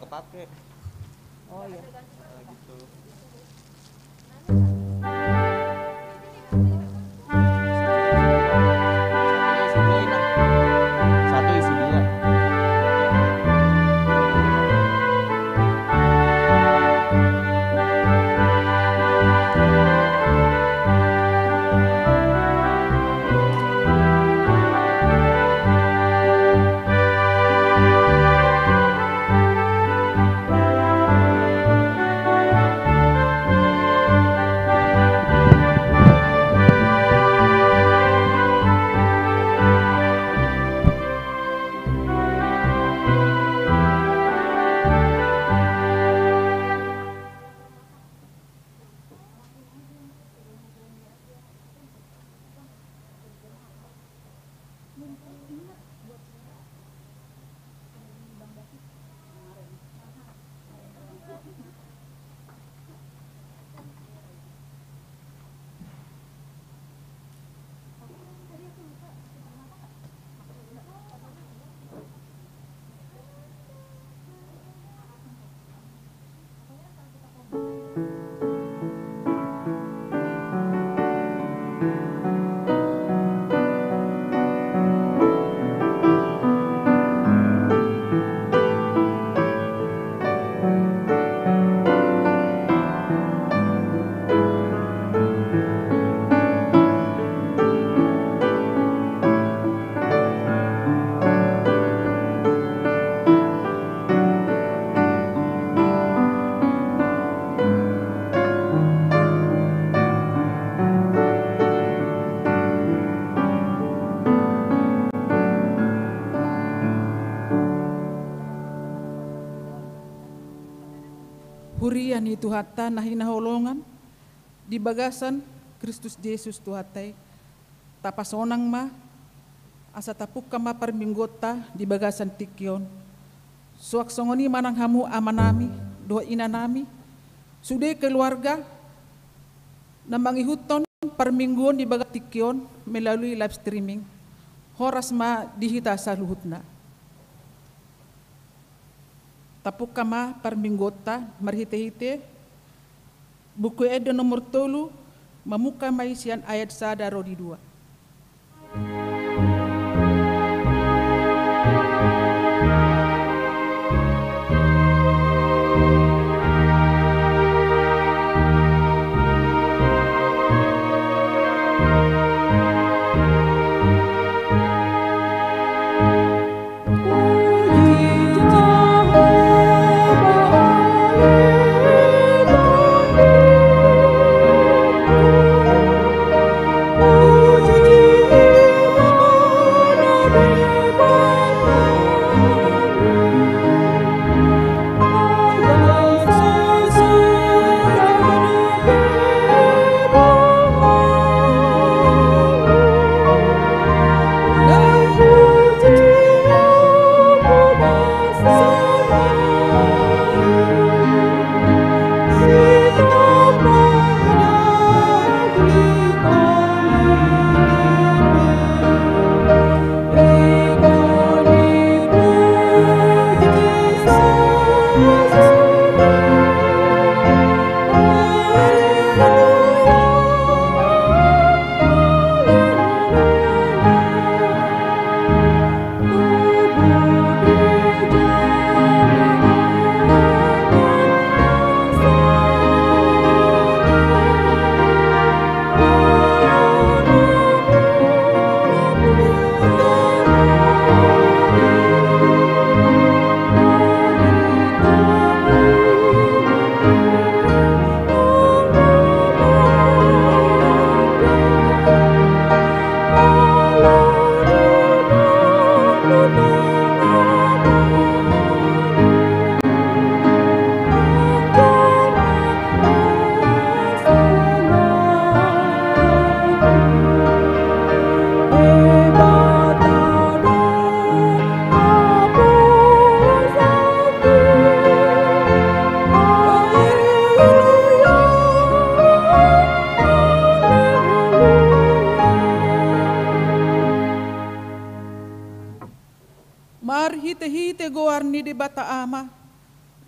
pakai. Oh iya. Nah, gitu. Satu isi dua. Hurian itu hatta nahina holongan di bagasan Kristus Yesus Tuhatai tapasonang ma asa tapukka ma parminggota di bagasan tikion suak songoni manang hamu amanami doa inanami sude keluarga nambangi huton parmingguon di bagat tikion melalui live streaming horas ma dihita sa luhutna tapuk kama parminggota marhite-hite buku edo nomor tolu mamuka maisian ayat sada rodi dua.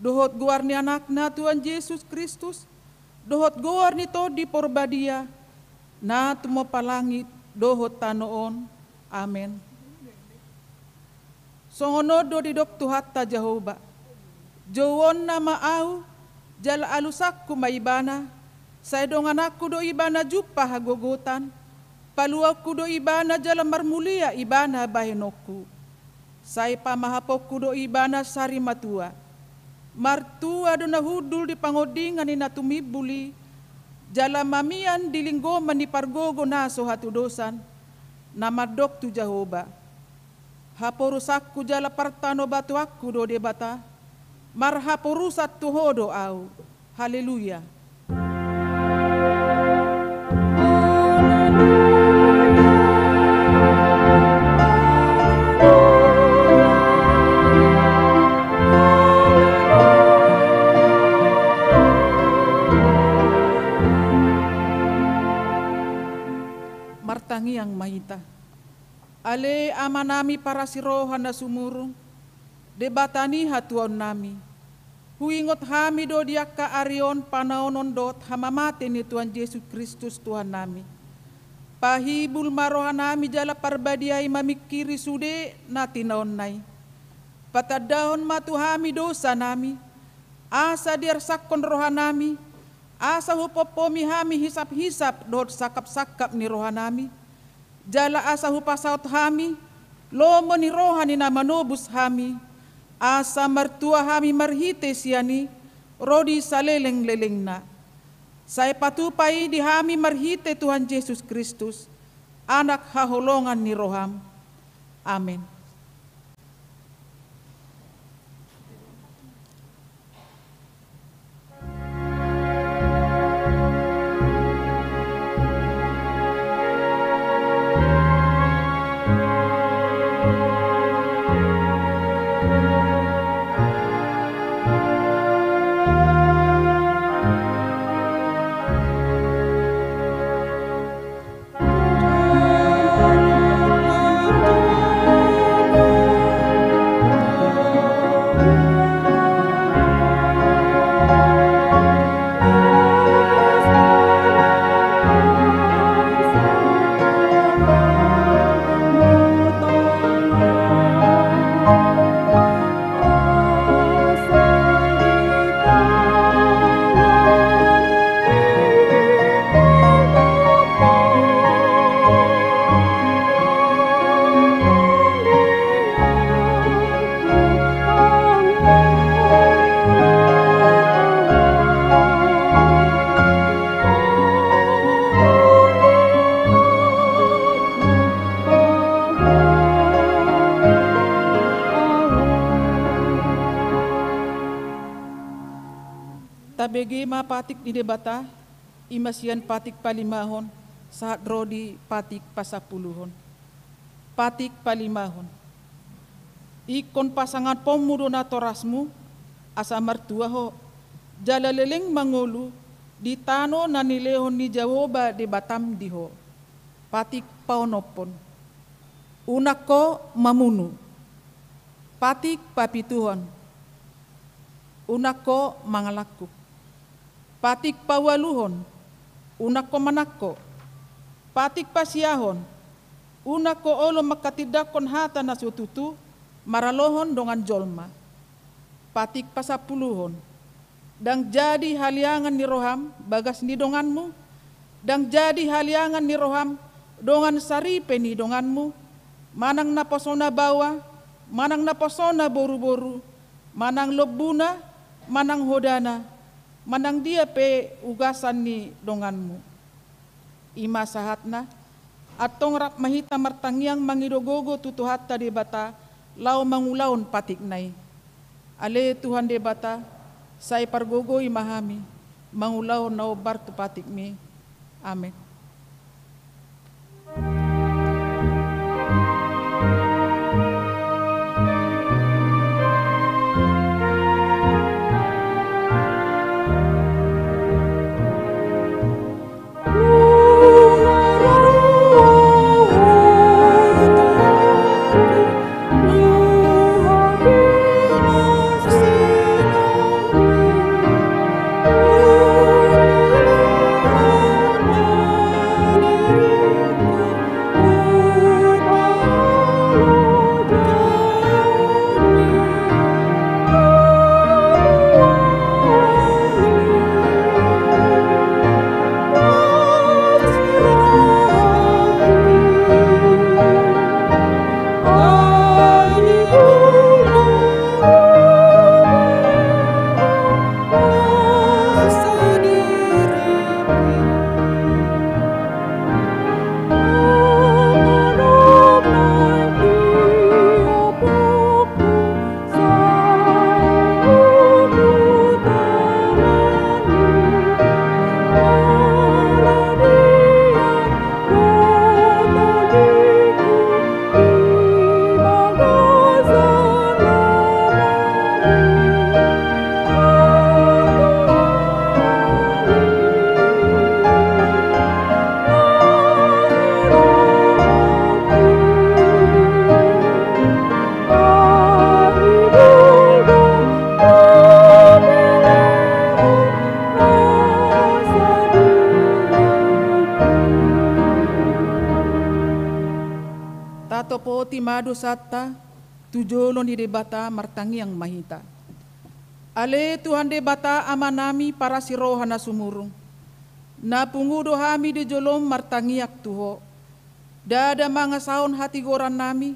dohot guar ni anakna Tuhan Yesus Kristus, dohot guar ni to di porbadia, na tumo palangit, dohot tanoon. Amen. Songono do di dok Tuhatta Jehovah, jowon na maaw, jala alusak ko maibana, sa edongan aku do ibana jupa hagogotan, paluak ko do ibana jala marmulia ibana bahenokku, say pamahapok ko do ibana sari matua, martua do nahudul di pangodingan ni natumibuli, jala mamian dilinggo manipargogo na so hatudosan, namadok tu Jehovah, haporusakku jala partano batu aku do debata, marhaporusat tuhodo au, haleluya. Martangi yang mahita, ale amanami para sirohan na sumurung, debatani hatuan nami, huingot hami do diak ka arion panaonon dot hamamate ni Tuhan Yesus Kristus Tuhan nami, pahibul marohan nami jala parbadiai mamikiri sude natinaon nai, patadahon matu hami dosa nami, asa diarsakon rohan nami, asa hupopomi hami hisap-hisap dot sakap-sakap ni rohanami, jala asa hupasaut hami, lomo ni rohani na manobus hami, asa martua hami marhite siani, rodi saleleng-leleng na. Say patupai di hami marhite Tuhan Yesus Kristus, anak haholongan ni roham. Amin. Tabegi ma patik di debata, imasian patik palimahon, saat rodi patik pasapuluhon. Patik palimahon. Ikon pasangan pemudo na torasmu, asa martua ho, jalaleleng mangulu, di tano na nilehon ni Jawoba di Batam diho. Patik paonopon. Unak ko mamunu. Patik papituhon. Unak ko mangalakku. Patik pawaluhon, unak ko manakko. Patik pasiahon, unak ko olo makatidakon hata na sututu, maralohon dongan jolma. Patik pasapuluhon, dang jadi haliangan ni roham, bagas ni donganmu, dang jadi haliangan ni roham, dongan saripe ni donganmu, manang naposona bawa, manang naposona boru-boru, manang lobuna, manang hodana, manang dia pe ugasan ni donganmu. Ima sahatna, atong rap mahita martangiang mangidogogo tutuhatta de bata, lau mangulaon patik nai. Ale Tuhan de bata, say pargogo imahami, mangulaon na obar tu patik mi. Amen. topoti madu satta, tujolon di debata martangi yang mahita. Ale Tuhan debata amanami para siroha na sumurung. Na pungudo hami di jolom martangiak tuho. Dada mga saon hati goran nami,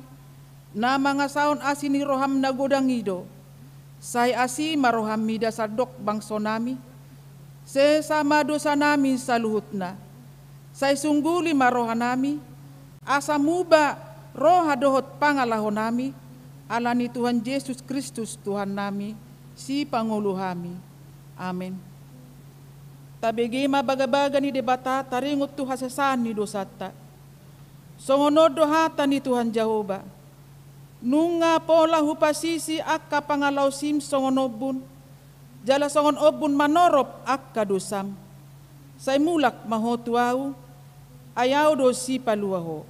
na mga saon asini roham na godangido. Say asi maroham mida sadok bangso nami, se sama dosa nami sa luhut na. Say sungguli maroha nami, asa muba roha dohot pangalaho nami, alani Tuhan Yesus Kristus Tuhan nami, si Pangulo hami. Amen. Tabegema bagabaga ni debata taringot tu hasasan ni dosata. Songonod dohata ni Tuhan Jehova. Nunga pola hupasisi akka pangalaw sim songonobun. Jala songon obun manorop akka dosam. Say mulak mahotuau, ayaw do si paluaho.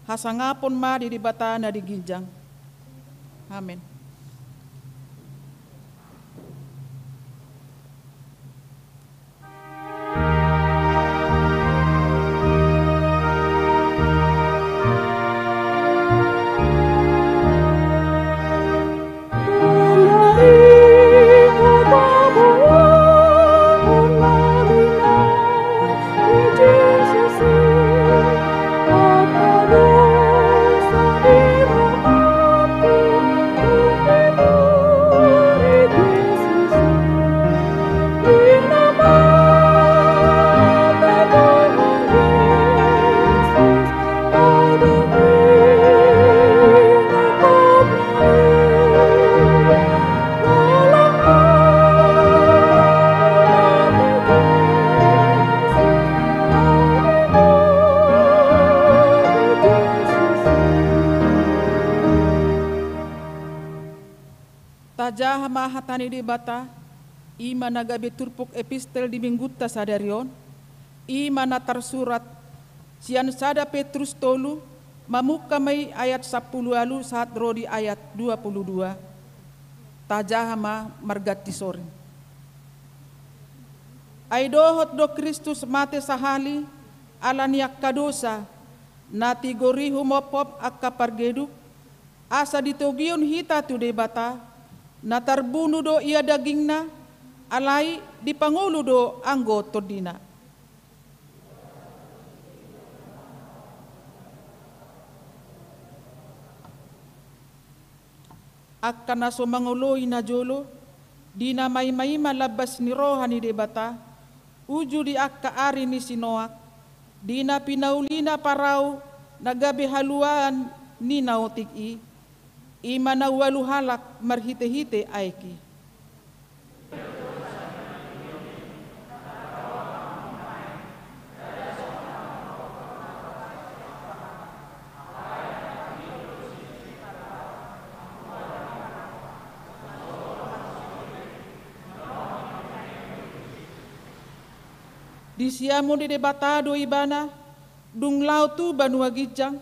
Hasangapon ma di debata na di ginjang. Amen. Tajah mahatani di bata, ima nagabe turpuk epistel di mingguta sadarion, ima natar surat, sian sada Petrus tolu, mamuka may ayat 10 alu saat rodi ayat 22. Tajah ma margati sorin. Ay dohot do Kristus mate sahali, alaniak kadosa, nati gori humopop akka pargeduk, asa ditogion hita tu debata, natarbuno do ia dagingna, alai di Pangulo do anggo todina. Akka na sumanguloy na jolo, di na may malabas ni rohani debata, uju di akka ari ni sinoak, di na pinaulina paraw, nagabi haluan ni naotik ima na walu halak marhite-hite aiki. Disiamu di debatado ibana, dung lau tu banua gijang,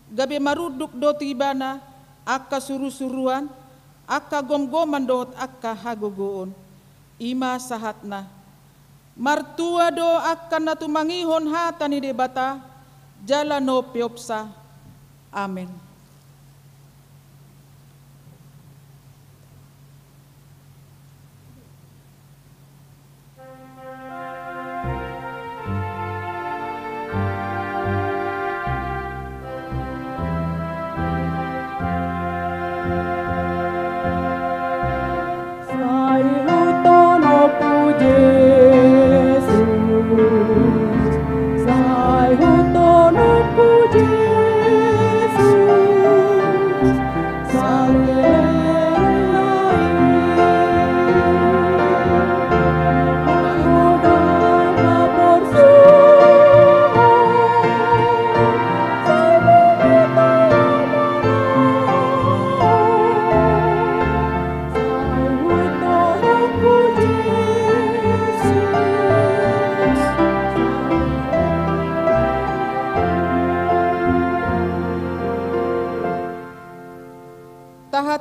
gabe maruduk do tu ibana, akka suru-suruan, akka gom-goman dohot akka hagogoon, ima sahatna. Martua do akka natumangihon hata ni debata, jala no piopsa. Amen.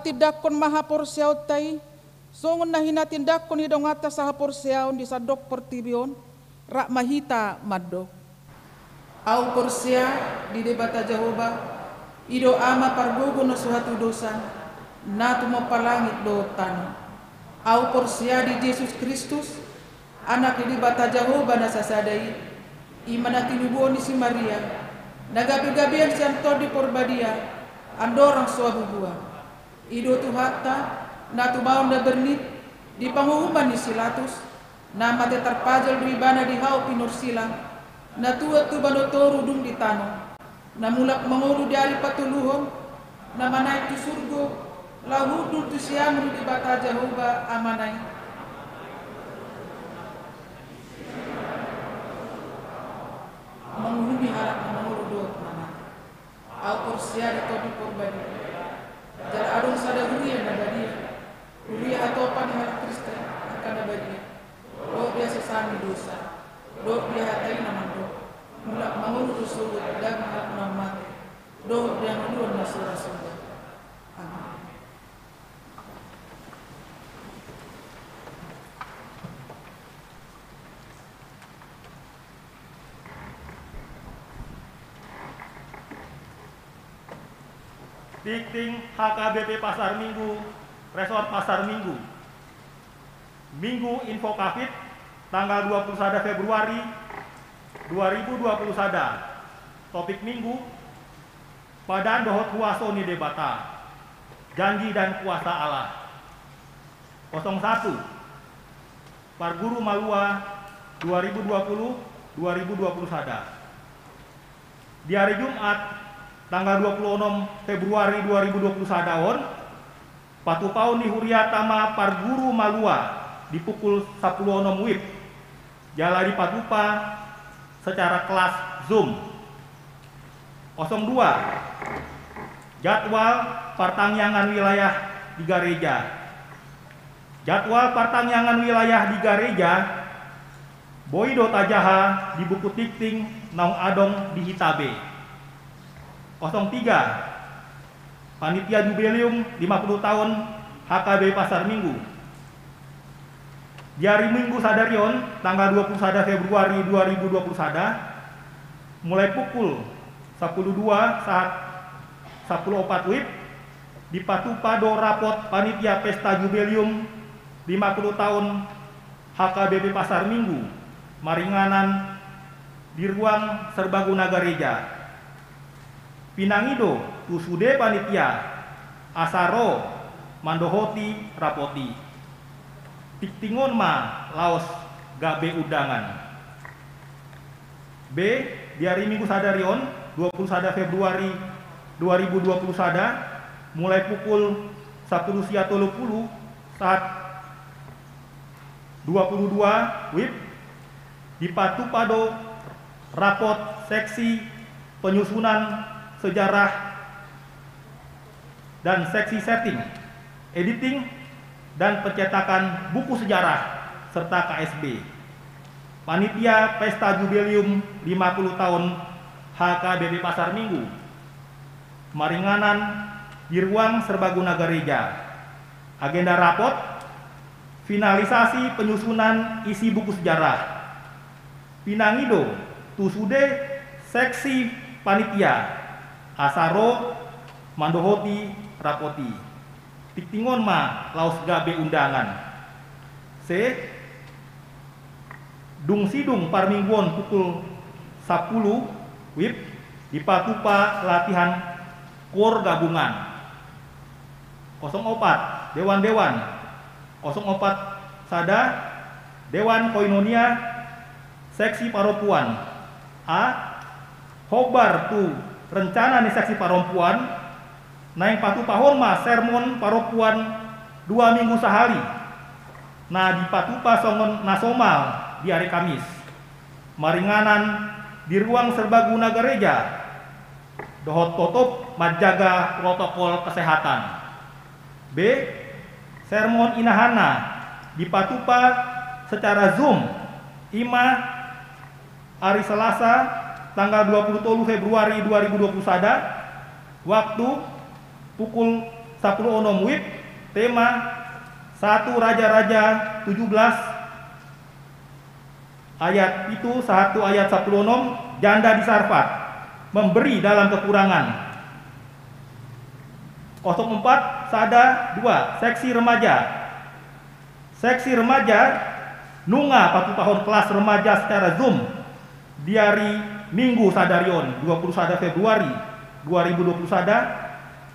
Tidakon mahaporsiaw tay, songon na hinatindakon hidong atas sa haporsiaw di sa dok pertibion, rak mahita maddo. Au porsia di debata Jehova, Ido ama pargogo no suatu dosa, na tumo palangit do tanah. Au porsia di Yesus Kristus, anak di bata Jehovah na sasadai, imana tinuboni si Maria, nagabi-gabian si Antoni porbadia, andorang suabugua. Ido tuhata, na tumaon na bernit, di panghuhuman ni Silatus, na mate tarpajal do ibana di hau pinursila, na tuat tu banotoru dung di tanong, na mulak manguru di ari patuluhon, na manay tu surgo, lahudul tu siamru di bata Jehovah amanay. Menghuni harap na manguru do mana. Au porsia di tobi porbadi. Jar adong sada huria na badia. Huria atopan harap Kristen akan na badia. Do dia sesami dosa. Do dia hatai na mando. Mulak manguru do surut dag harap na mate. Do dia manuan na surah-surah. Amin. Dikting HKBP Pasar Minggu, Resort Pasar Minggu. Minggu Info Covid, tanggal 21 Februari 2020 sada. Topik minggu, Padan dohot kuaso ni debata, janji dan kuasa Allah. 01, Parguru Malua 2020 sada. Di hari Jumat, tanggal 26 Februari 2020 sadaon, patupaun di Huriatama Parguru Malua di pukul 10.06 WIB. Jala di Patupa secara kelas Zoom. 02, jadwal pertangyangan wilayah di gereja. Jadwal pertangyangan wilayah di gereja Boido Tajaha di buku Tikting Naung Adong di Hitabe. 03, Panitia Jubileum 50 tahun HKB Pasar Minggu. Di hari Minggu sadarion tanggal 21 Februari 2020 sada, mulai pukul 12 saat 10.04 WIB di Patupa do rapot Panitia Pesta Jubileum 50 tahun HKBP Pasar Minggu Maringanan di ruang Serbaguna Gereja. Pinangido tusude panitia asaro mandohoti rapoti. Tiktingon ma laos gabe udangan. B, di hari Minggu sadarion 21 Februari 2020 sada, mulai pukul 10.30 saat 22 WIB di Patupado rapot seksi penyusunan sejarah dan seksi setting, editing dan pencetakan buku sejarah serta KSB. Panitia Pesta Jubileum 50 tahun HKBP Pasar Minggu Maringanan di ruang Serbaguna Gereja. Agenda rapot, finalisasi penyusunan isi buku sejarah. Pinangido tusude seksi panitia asaro mandohoti rapoti. Tiktingon ma laos gabe undangan. C, dung sidung parmingguon pukul 10 WIB di Patupa latihan kor gabungan. 04 dewan-dewan. 04 sada Dewan Koinonia seksi Paropuan. A, hobar tu rencana nih seksi Paropuan naing Patupa horma sermon Paropuan 2 minggu sehari. Nah di Patupa songon nasomal di hari Kamis. Maringanan di ruang Serbaguna Gereja. Dohot tutup menjaga protokol kesehatan. B, sermon inahana di Patupa secara Zoom ima hari Selasa tanggal 23 Februari 2020 sada, waktu pukul 10.06 WIB, tema 1 Raja-Raja 17 ayat itu 1 ayat 10.6, janda di Sarfat memberi dalam kekurangan. 04 Sada 2 Seksi Remaja. Seksi Remaja Nunga Patupahon kelas remaja secara Zoom di hari Minggu Sadarion 20 Sada Februari 2020 Sada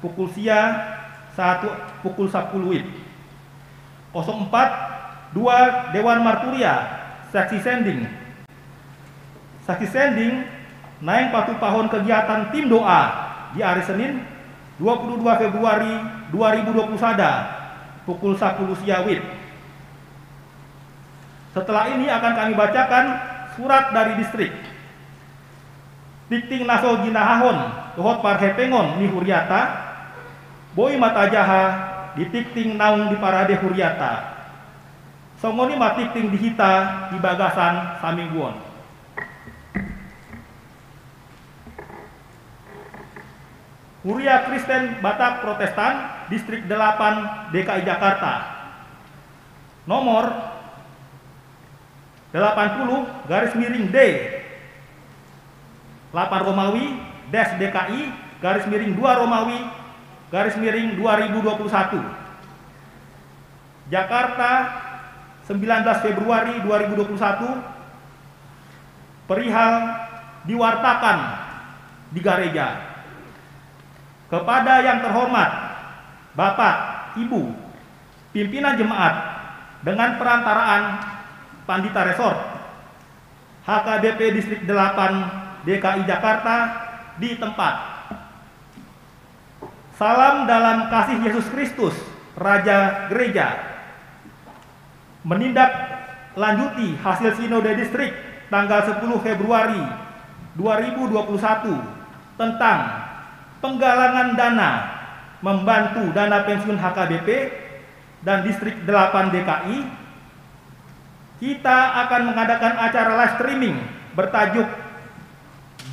pukul sia 1 pukul 10 WIB. 04 2 Dewan Marturia Seksi Sending. Seksi Sending Naeng Patupahon kegiatan tim doa di hari Senin 22 Februari 2020 Sada pukul 10 sia WIB. Setelah ini akan kami bacakan surat dari distrik. Dikting naso ginahahon dohot parhepengon ni Huriata boy matajaha ditikting naung di parade Huriata. Songoni matikting dihita di bagasan samingguon. Huria Kristen Batak Protestan Distrik 8 DKI Jakarta. Nomor 80 garis miring D 8 Romawi dash DKI garis miring 2 Romawi garis miring 2021 Jakarta 19 Februari 2021 perihal diwartakan di gereja. Kepada yang terhormat Bapak, Ibu, pimpinan jemaat dengan perantaraan Pandita Resort HKBP Distrik 8 DKI Jakarta di tempat. Salam dalam kasih Yesus Kristus, Raja Gereja. Menindaklanjuti hasil Sinode Distrik tanggal 10 Februari 2021 tentang penggalangan dana membantu dana pensiun HKBP dan Distrik 8 DKI. Kita akan mengadakan acara live streaming bertajuk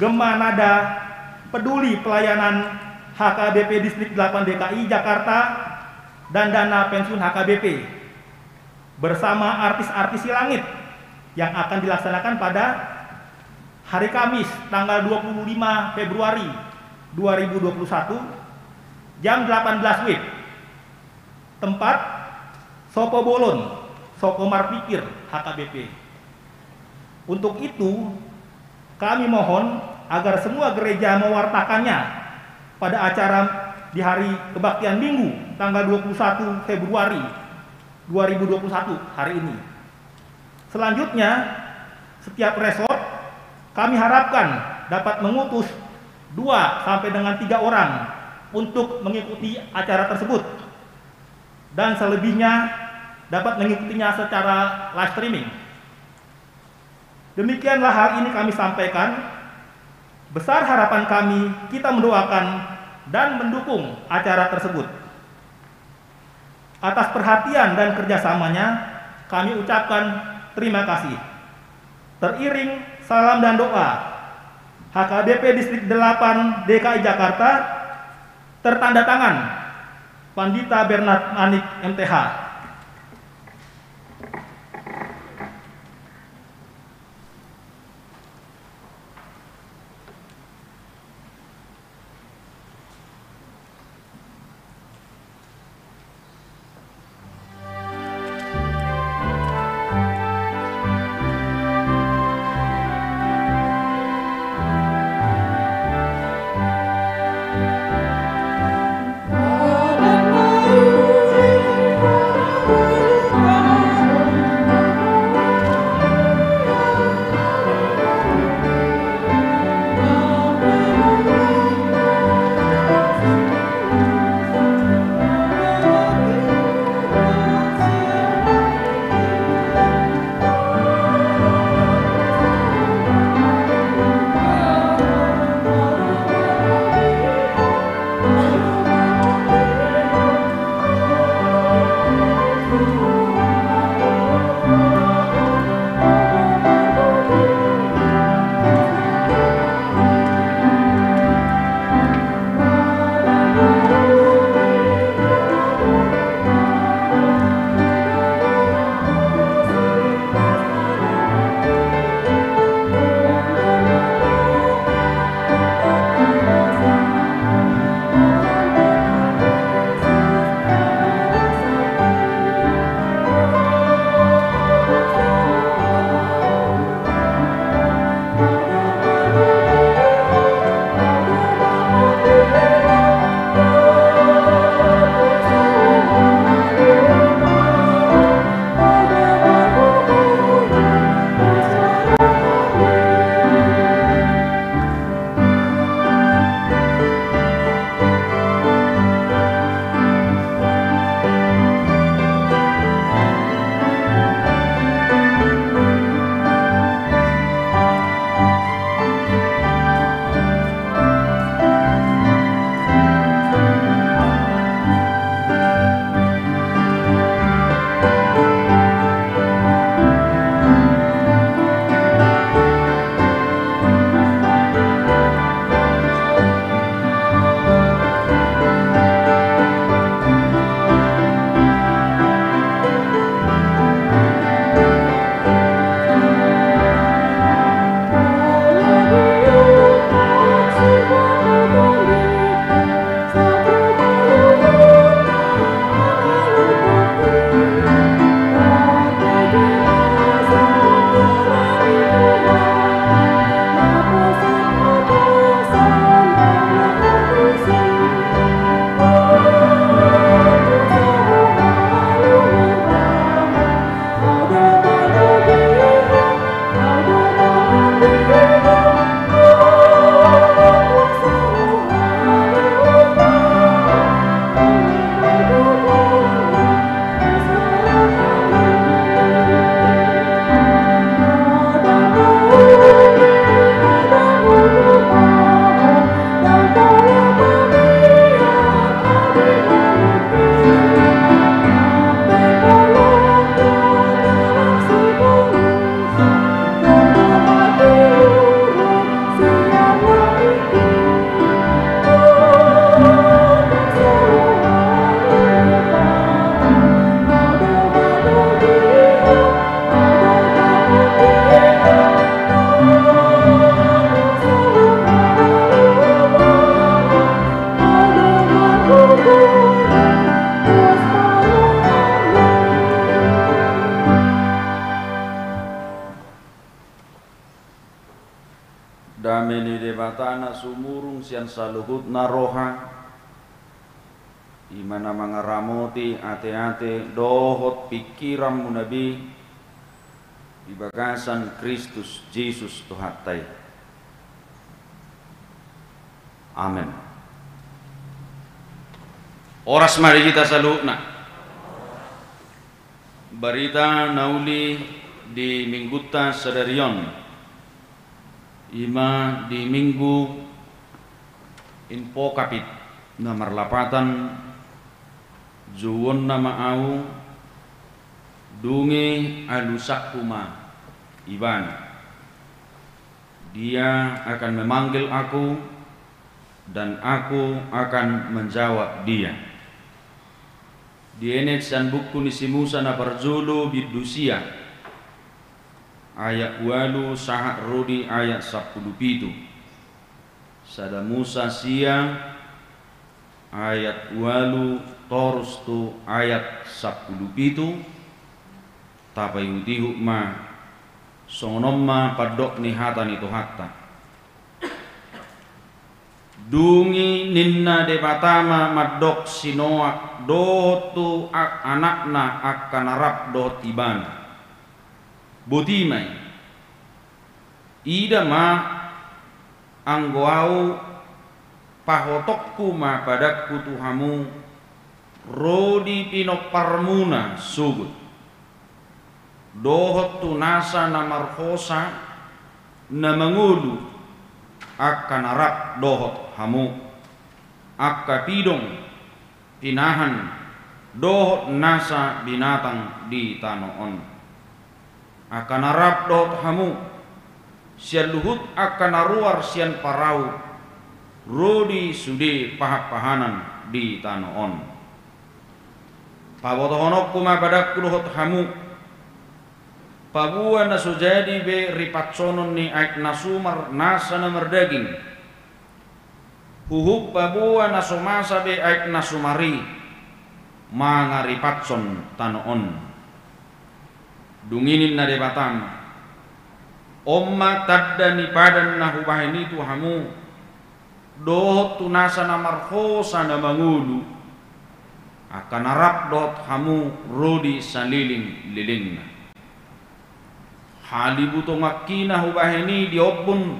Gema Nada Peduli Pelayanan HKBP Distrik 8 DKI Jakarta dan dana pensiun HKBP bersama artis-artis Silangit yang akan dilaksanakan pada hari Kamis tanggal 25 Februari 2021 jam 18 WIB. Tempat Sopo Bolon, Sokomar Pikir HKBP. Untuk itu kami mohon agar semua gereja mewartakannya pada acara di hari kebaktian Minggu tanggal 21 Februari 2021 hari ini. Selanjutnya setiap resort kami harapkan dapat mengutus 2 sampai dengan 3 orang untuk mengikuti acara tersebut dan selebihnya dapat mengikutinya secara live streaming. Demikianlah hal ini kami sampaikan. Besar harapan kami kita mendoakan dan mendukung acara tersebut. Atas perhatian dan kerjasamanya kami ucapkan terima kasih. Teriring salam dan doa HKBP Distrik 8 DKI Jakarta tertanda tangan Pandita Bernard Manik MTH. tulung sian saluhut naroha imana mangaramoti ate-ate dohot pikiran munabi di bagasan Kristus Yesus Tuhatai. Amin. Oras mari kita salukna. Berita nauli di mingguta sadarion. Ima di minggu info kapit nomor 8 Juwon nama au dungi alusakuma iban. Dia akan memanggil aku dan aku akan menjawab dia. Dienet san buku nisi Musa na parjulu bidusia ayat walu sahak rodi ayat 10 pitu. Sada Musa siang ayat walu torus tu ayat 10 pitu. Tapai utihu ma songonom ma padok ni hata ni hatta. Dungi ninna de batama madok sinoa dotu anakna akan arab dot ibana. Botimai ida ma anggoau pahotokku ma padaku tuhamu rodi pinok parmuna sugut dohot tunasa namarhosa na mangulu akan arab dohot hamu akka pidong pinahan dohot nasa binatang di tanoon akan arab dohot hamu sian luhut akan aruar sian parau rodi sudi pahap-pahanan di tanoon pabotohonok kuma pada dohot hamu pabuan na sujadi be ripatsonon ni aik nasumar nasa na merdaging huhuk pabuan na sumasa be aik nasumari mga ripatson tanoon dunginin na de batam omma tadda ni padan na hubahin itu hamu dohot tunasa na marhosa na mangulu akan arap dohot hamu rodi saliling liling na halibuto makina hubaheni diobun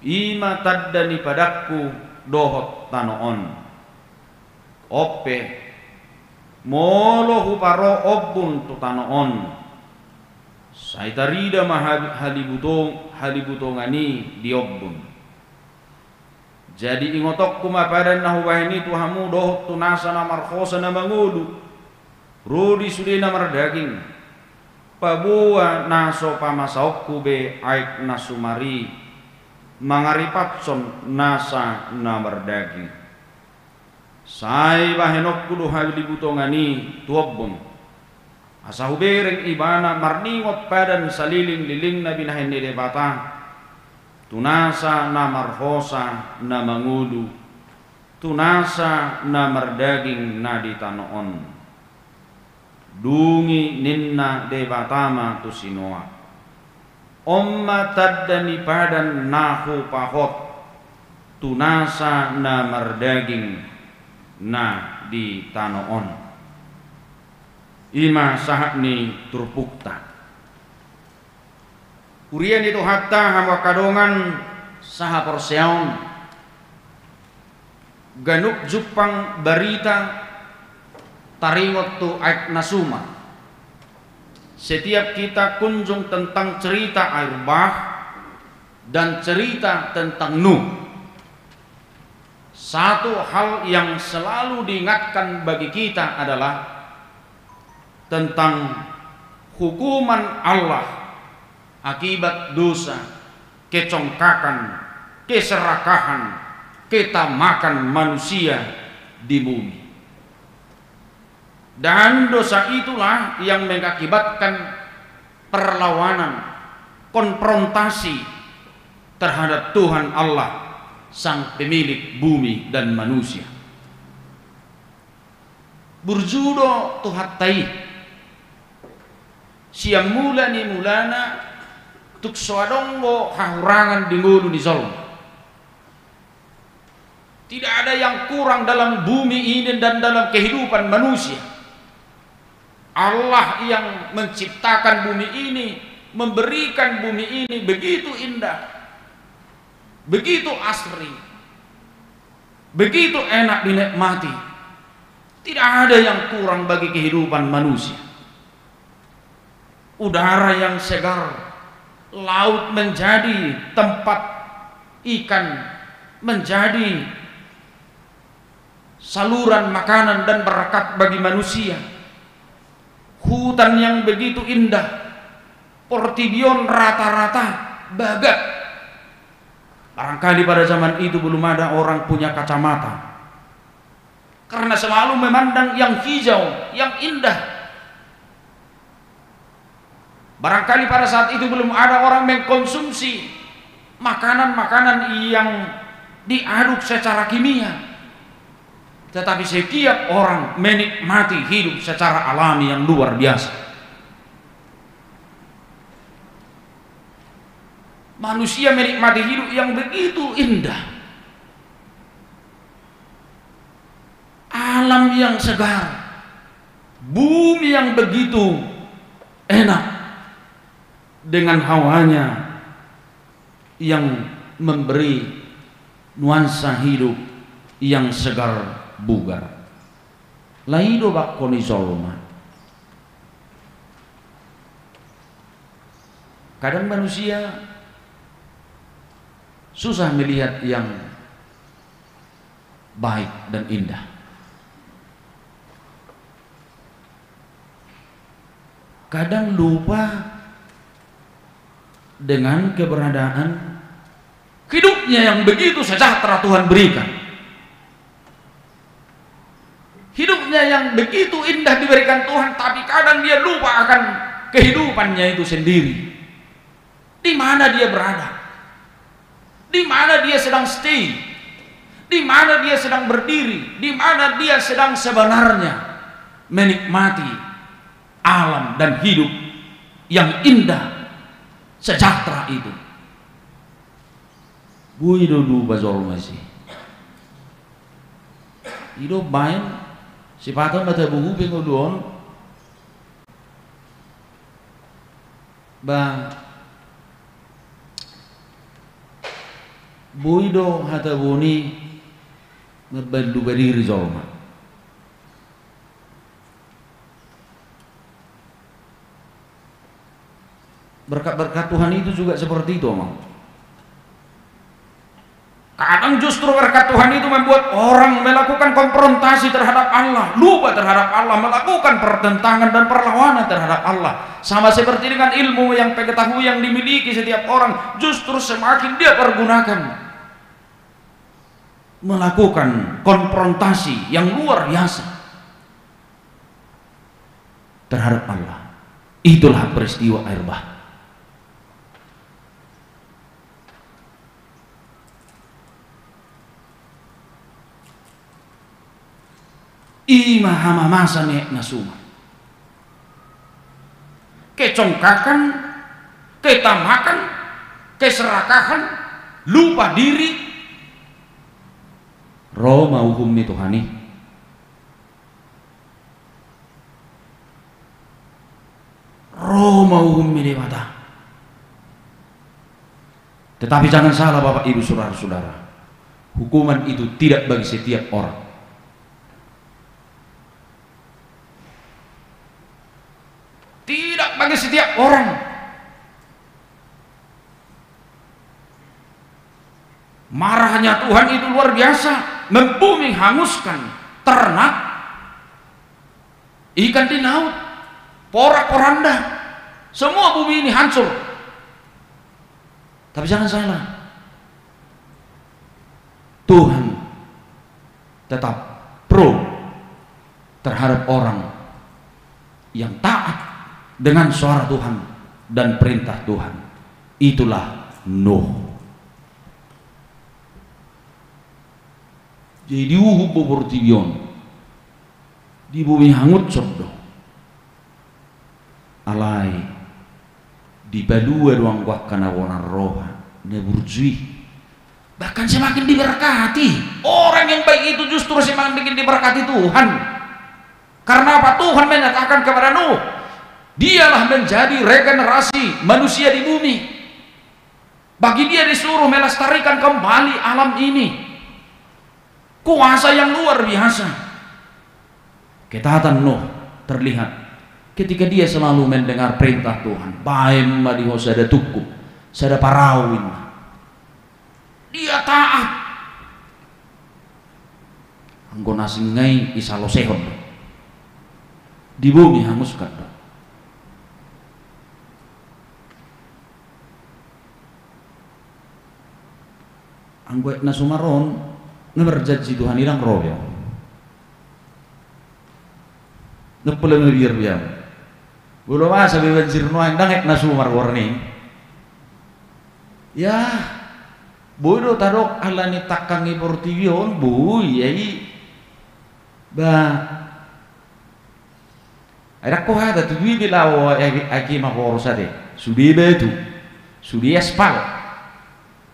ima taddani padaku dohot tanoon ope molo huparo obun tu tanoon saitarida halibuto ngani diobun jadi ingotok kumapadan na hubaheni tu hamu dohot tunasa na marhosa na mangulu rudi sudi na mardaging pabuwa naso pamasaokku be aik nasumari mangaripatson nasa na mardagi sai bahenokku do halibutongani tuobbon asa hubereng ibana marningot padan saliling liling na binahenne de bata tunasa na marhosa na mangulu tunasa na mardaging na ditanoon dungi ninna de batama tu sinoa omma taddani padan nahu pahot tunasa na mardaging na di tanoon ima sahakni turpukta urian itu hatta hamba kadongan saha porseon ganuk jupang barita taringot tu aik nasuma setiap kita kunjung tentang cerita air bah dan cerita tentang Nuh satu hal yang selalu diingatkan bagi kita adalah tentang hukuman Allah akibat dosa kecongkakan keserakahan ketamakan manusia di bumi. Dan dosa itulah yang mengakibatkan perlawanan, konfrontasi terhadap Tuhan Allah, sang pemilik bumi dan manusia. Burjudo tuhattai siang mula ni mulana tuk swadonggo hahurangan di ngulu di zolong Tidak ada yang kurang dalam bumi ini dan dalam kehidupan manusia. Allah yang menciptakan bumi ini, memberikan bumi ini begitu indah, begitu asri, begitu enak dinikmati. Tidak ada yang kurang bagi kehidupan manusia. Udara yang segar, laut menjadi tempat ikan, menjadi saluran makanan dan berkat bagi manusia. Hutan yang begitu indah, Portibion rata-rata bagat. Barangkali pada zaman itu belum ada orang punya kacamata, karena selalu memandang yang hijau, yang indah. Barangkali pada saat itu belum ada orang mengkonsumsi makanan-makanan yang diaduk secara kimia. Tetapi setiap orang menikmati hidup secara alami yang luar biasa. Manusia menikmati hidup yang begitu indah. Alam yang segar, bumi yang begitu enak, dengan hawanya yang memberi nuansa hidup yang segar bugar. Laido bakkoni zolma. Kadang manusia susah melihat yang baik dan indah. Kadang lupa dengan keberadaan hidupnya yang begitu sejahtera Tuhan berikan. Hidupnya yang begitu indah diberikan Tuhan, tapi kadang dia lupa akan kehidupannya itu sendiri. Di mana dia berada? Di mana dia sedang stay? Di mana dia sedang berdiri? Di mana dia sedang sebenarnya menikmati alam dan hidup yang indah, sejahtera itu. Buido du bazol masih. Hidup main sipatan bata buhu pengoduon ba buido hata buni ngebandu berdiri zolma. Berkat-berkat Tuhan itu juga seperti itu, omong. Kadang justru berkat Tuhan itu membuat orang melakukan konfrontasi terhadap Allah, lupa terhadap Allah, melakukan pertentangan dan perlawanan terhadap Allah. Sama seperti dengan ilmu yang pengetahuan yang dimiliki setiap orang, justru semakin dia pergunakan melakukan konfrontasi yang luar biasa terhadap Allah. Itulah peristiwa air bah. Imahama masa nek nasuma, kecongkakan, ketamakan, keserakahan, lupa diri, Roma hukum ni Tuhani, Roma hukum ni dewata. Tetapi jangan salah Bapak Ibu Saudara-saudara, hukuman itu tidak bagi setiap orang. Tidak bagi setiap orang. Marahnya Tuhan itu luar biasa, membumi hanguskan ternak, ikan di laut, porak-poranda, semua bumi ini hancur. Tapi jangan salah, Tuhan tetap pro terhadap orang yang taat dengan suara Tuhan dan perintah Tuhan. Itulah Nuh. Jadi uhubu Portibion di bumi hangut sordo alai di balua ruang wakana wana roha ne burjui bahkan semakin diberkati. Orang yang baik itu justru semakin diberkati Tuhan. Karena apa? Tuhan menyatakan kepada Nuh, dialah menjadi regenerasi manusia di bumi. Bagi dia disuruh melestarikan kembali alam ini. Kuasa yang luar biasa. Ketaatan Nuh terlihat ketika dia selalu mendengar perintah Tuhan. Baim madiho sada tukup, sada parawin. Dia taat. Anggona singai isalosehon. Di bumi hanguskan. Angguet na sumaron ngeberjanji Tuhan ilang royo. Nepele ngebir biam. Bulu masa bebanjir nuang dangek na sumar warning. Ya, bodo tadok alani takangi portivion bu yai ba. Ada ko hada tu dui bilawo aki maporosa de. Sudi betu. Sudi aspal.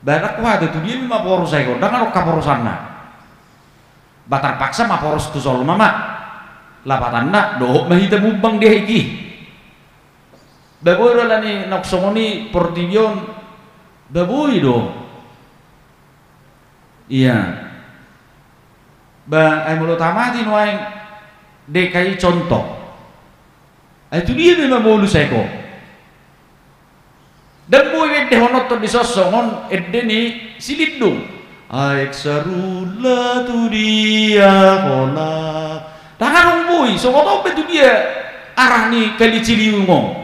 Barak ko hada tu dui maporosa ko dangan kaporosanna. Batar paksa maporos tu sol mama. Lapatanna dohok mahita mubang dia iki. Baboy la ni naksongoni portivion baboy do. Iya. Ba ay mulo tamati no ay DKI contoh. Itu dia memang bolu seko. Dan boy wedde honot to disosongon edde ni silidung. Aek sarula tu dia kola. Tangan boy somoto tu dia arah ni kali ciliungo.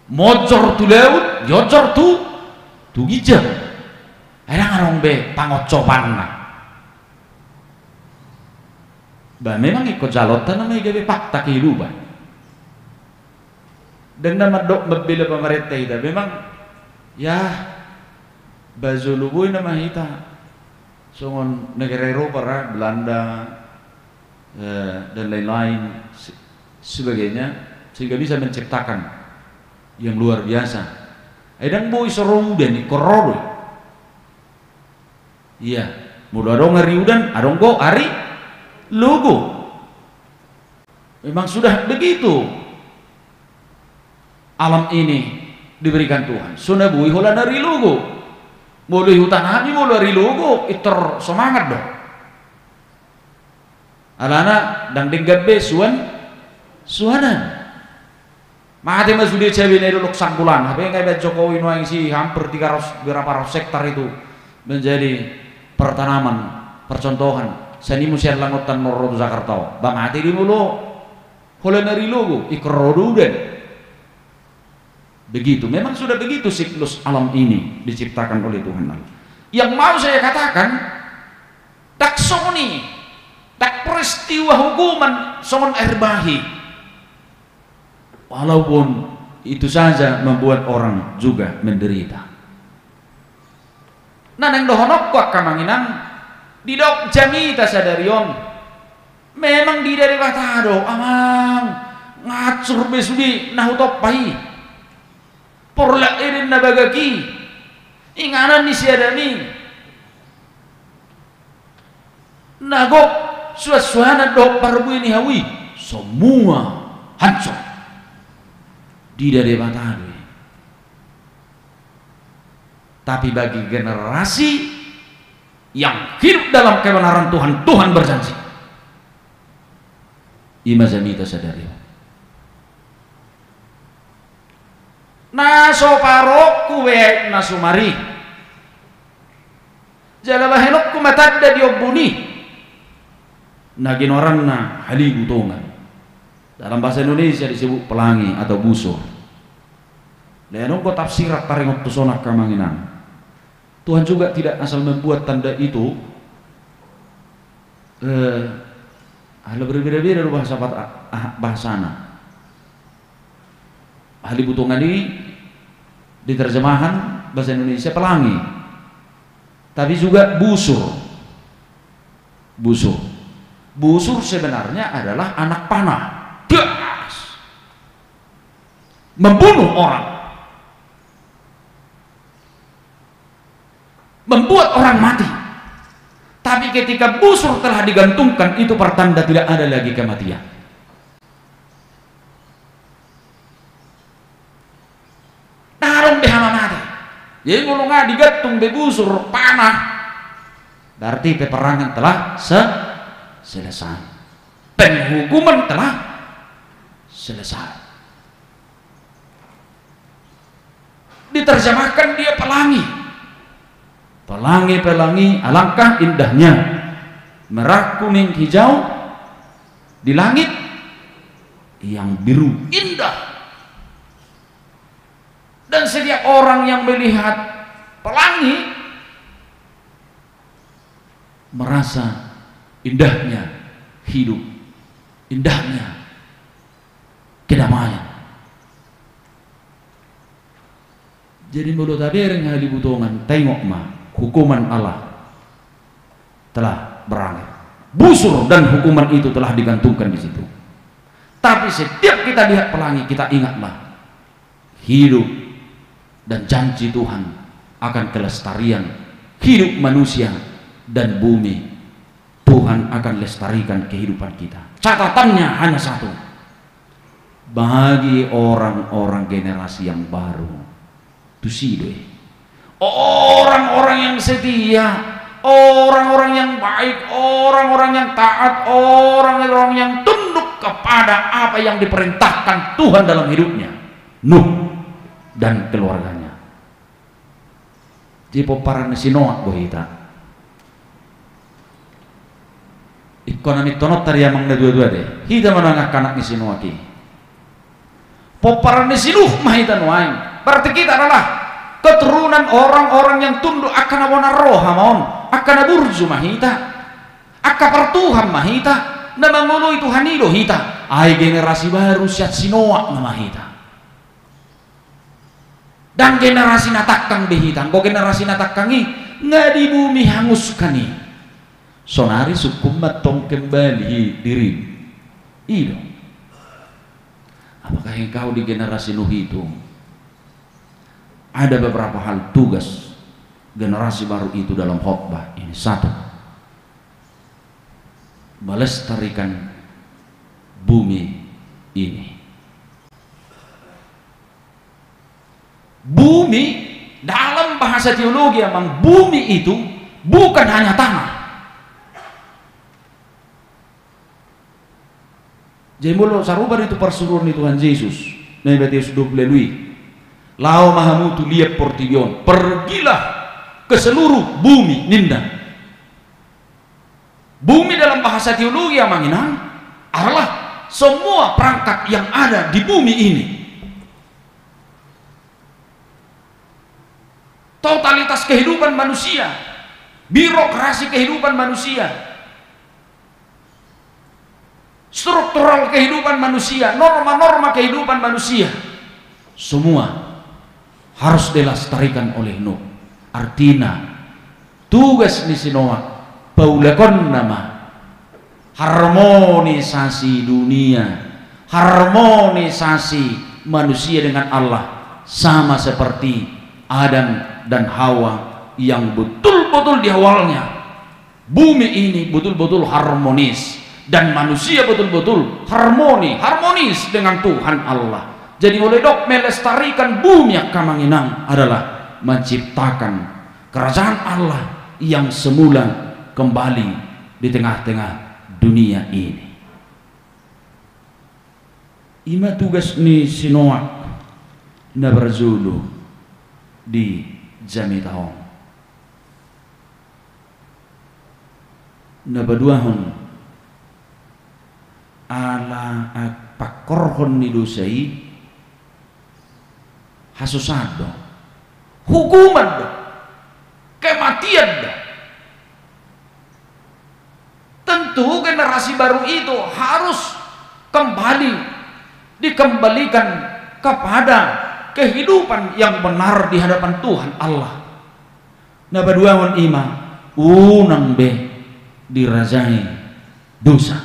Mojor tu laut, yojor tu gijang. Ada ngarong be pangocopanna. Ba memang ikut jalotan namanya gawe fakta kehidupan. Dan nama dok membela pemerintah itu memang ya bazulubuy nama kita songon negara Eropa, Belanda dan lain-lain sebagainya sehingga bisa menciptakan yang luar biasa. Edang boy sorong udan ni kororo. Iya, mudah dong hari udan, adong go hari logo. Memang sudah begitu. Alam ini diberikan Tuhan. Sudah bui hola dari logo. Mulai hutan hati mulai dari logo iter semangat dong. Alana dang denggat be suanan. Mati mas sudah cewek ini dulu sangkulan. Apa yang kayak Jokowi nuang si hampir 300 berapa ratus hektar itu menjadi pertanaman percontohan. Seni musian langutan Noro Jakarta. Ba mati di mulu hola dari logo ikrodudan. Begitu, memang sudah begitu siklus alam ini diciptakan oleh Tuhan. Yang mau saya katakan, tak soni, tak peristiwa hukuman songon air bahi. Walaupun itu saja membuat orang juga menderita. Nah, nang dohonok kuat kamanginan, di dok jamita sadarion, memang di dari batado, amang ngacur besudi nahutop pahi. Porla irin na bagaki inganan ni siadami nagok suasana dok parbu ini hawi semua hancur di dari matahari. Tapi bagi generasi yang hidup dalam kebenaran Tuhan, Tuhan berjanji imazamita sadari naso parok kuwe nasumari jalaba henok kumatadda diobuni naginoran na halibutongan. Dalam bahasa Indonesia disebut pelangi atau busur. Lenong ko tafsirat taringot tusonak kamanginan. Tuhan juga tidak asal membuat tanda itu ada berbeda-beda bahasana. Ahli butongan ini di terjemahan bahasa Indonesia pelangi, tapi juga busur. Busur sebenarnya adalah anak panah, gas, membunuh orang. membuat orang mati. Tapi ketika busur telah digantungkan, itu pertanda tidak ada lagi kematian. Tarung behama mati. Jadi kalau nggak digantung be busur panah, berarti peperangan telah selesai. Penghukuman telah selesai. Diterjemahkan dia pelangi. Pelangi-pelangi, alangkah indahnya merah, kuning, hijau di langit yang biru indah. Dan setiap orang yang melihat pelangi merasa indahnya hidup, indahnya kedamaian. Jadi mulut tadereng hali butongan tengok mah hukuman Allah telah berakhir. Busur dan hukuman itu telah digantungkan di situ. Tapi setiap kita lihat pelangi, kita ingatlah hidup dan janji Tuhan akan kelestarian hidup manusia dan bumi. Tuhan akan lestarikan kehidupan kita. Catatannya hanya satu. Bagi orang-orang generasi yang baru, tusidoe, orang-orang yang setia, orang-orang yang baik, orang-orang yang taat, orang-orang yang tunduk kepada apa yang diperintahkan Tuhan dalam hidupnya, Nuh dan keluarganya. Jipo para Noah bohita ekonomi tonot tadi yang mangna dua-dua deh hita manangak kanak ni Noah ki popara ni Nuh mahita Noah. Berarti kita adalah keturunan orang-orang yang tunduk akan awona roha maon, akan burju mahita, akapar Tuhan mahita, na mangolo itu hanido hita. Ai generasi baru siat sinoa na mahita. Dan generasi natakang behita, ko generasi natakangi nga di bumi hanguskani. Sonari sukum matong kembali diri. Ido. Apakah engkau di generasi Nuh itu? Ada beberapa hal tugas generasi baru itu dalam khotbah ini. Satu, melestarikan bumi ini. Bumi dalam bahasa teologi memang bumi itu bukan hanya tanah. Jadi mulu sarubar itu persuruhan Tuhan Yesus. Nah Matius 20 Lau mahamutu liap portigion, pergilah ke seluruh bumi ninda. Bumi dalam bahasa teologi yang mengenang adalah semua perangkat yang ada di bumi ini. Totalitas kehidupan manusia, birokrasi kehidupan manusia, struktural kehidupan manusia, norma-norma kehidupan manusia, semua harus dilestarikan oleh Nuh. Artinya tugas ni Noah paulakon nama harmonisasi dunia, harmonisasi manusia dengan Allah, sama seperti Adam dan Hawa yang betul-betul di awalnya bumi ini betul-betul harmonis dan manusia betul-betul harmonis dengan Tuhan Allah. Jadi oleh dok melestarikan bumi yang kamanginang adalah menciptakan kerajaan Allah yang semula kembali di tengah-tengah dunia ini. Ima tugas ni Noah na berzulu di Jamitahon na baduahon ala pakorhon ni dosai hasusado hukuman do kematian do. Tentu generasi baru itu harus kembali dikembalikan kepada kehidupan yang benar di hadapan Tuhan Allah. Na baduawan ima unang be dirajai dosa.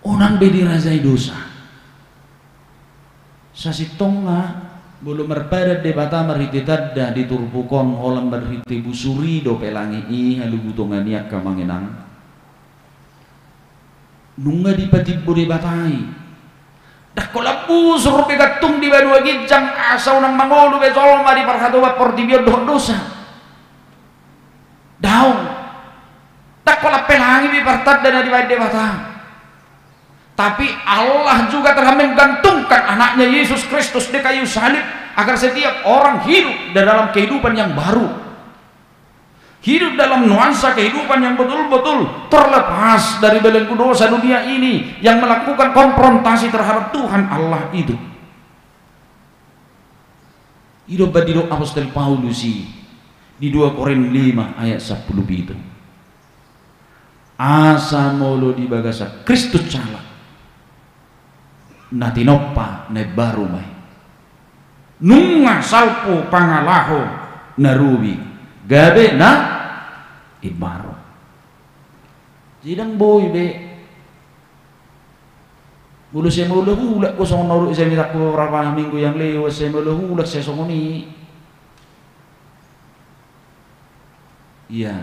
Unang be dirajai dosa. sasitonga belum merpada debata meriti tadda diturpukon holam berhiti busuri do pelangi i halu butongan niak kamangenang nunga dipatibo debatai dak kolabu suruh pegatung di badua gijang asau nang mangolu besolma di parhatu vapor di biar dosa daun dak kolap pelangi di partad dan di badua debata. Tapi Allah juga telah menggantungkan anaknya Yesus Kristus di kayu salib agar setiap orang hidup dalam kehidupan yang baru, hidup dalam nuansa kehidupan yang betul-betul terlepas dari belenggu dosa dunia ini yang melakukan konfrontasi terhadap Tuhan Allah itu. Hidup badido Apostol Paulus di 2 Korintus 5 ayat 10 itu. Asa molo di bagasa Kristus cala natinoppa ne baru mai nunga salpo pangalaho narubi gabe na ibaro jidang boy be mulu saya mulu hulak ko song noru saya minta ko berapa minggu yang lewat saya mulu hulak saya songoni iya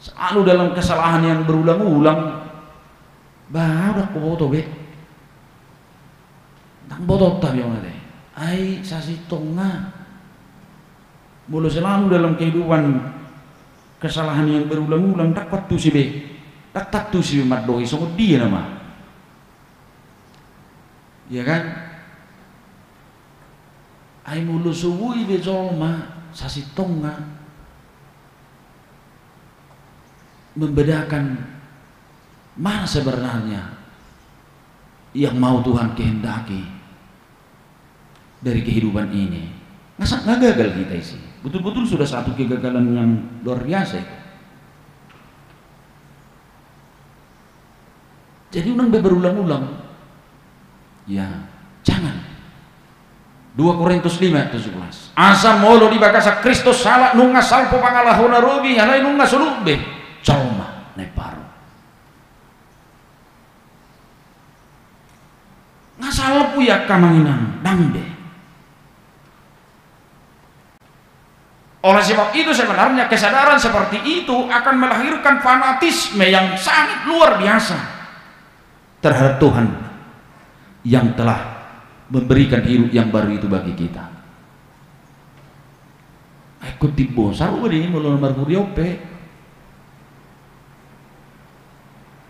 selalu dalam kesalahan yang berulang-ulang baru aku foto be tak botot tapi yang ada, ay sasitonga, mulu selalu dalam kehidupan kesalahan yang berulang-ulang tak patu si be, tak tu si madoi songo dia nama, ya kan? Ay mulu suwi be zolma sasitonga membedakan mana sebenarnya yang mau Tuhan kehendaki dari kehidupan ini. Nggak gagal kita isi. Betul-betul sudah satu kegagalan yang luar biasa itu. Jadi unang berulang-ulang. Ya, jangan. 2 Korintus 5:17. Asa molo di bakasa Kristus salah nunga salpo pangalahona robi halai nunga sulube. Calma neparo. Ngasal puya kamanginang dangbe. Oleh sebab itu sebenarnya kesadaran seperti itu akan melahirkan fanatisme yang sangat luar biasa terhadap Tuhan yang telah memberikan hidup yang baru itu bagi kita. Aku tibo saru ini mulai marhuriope.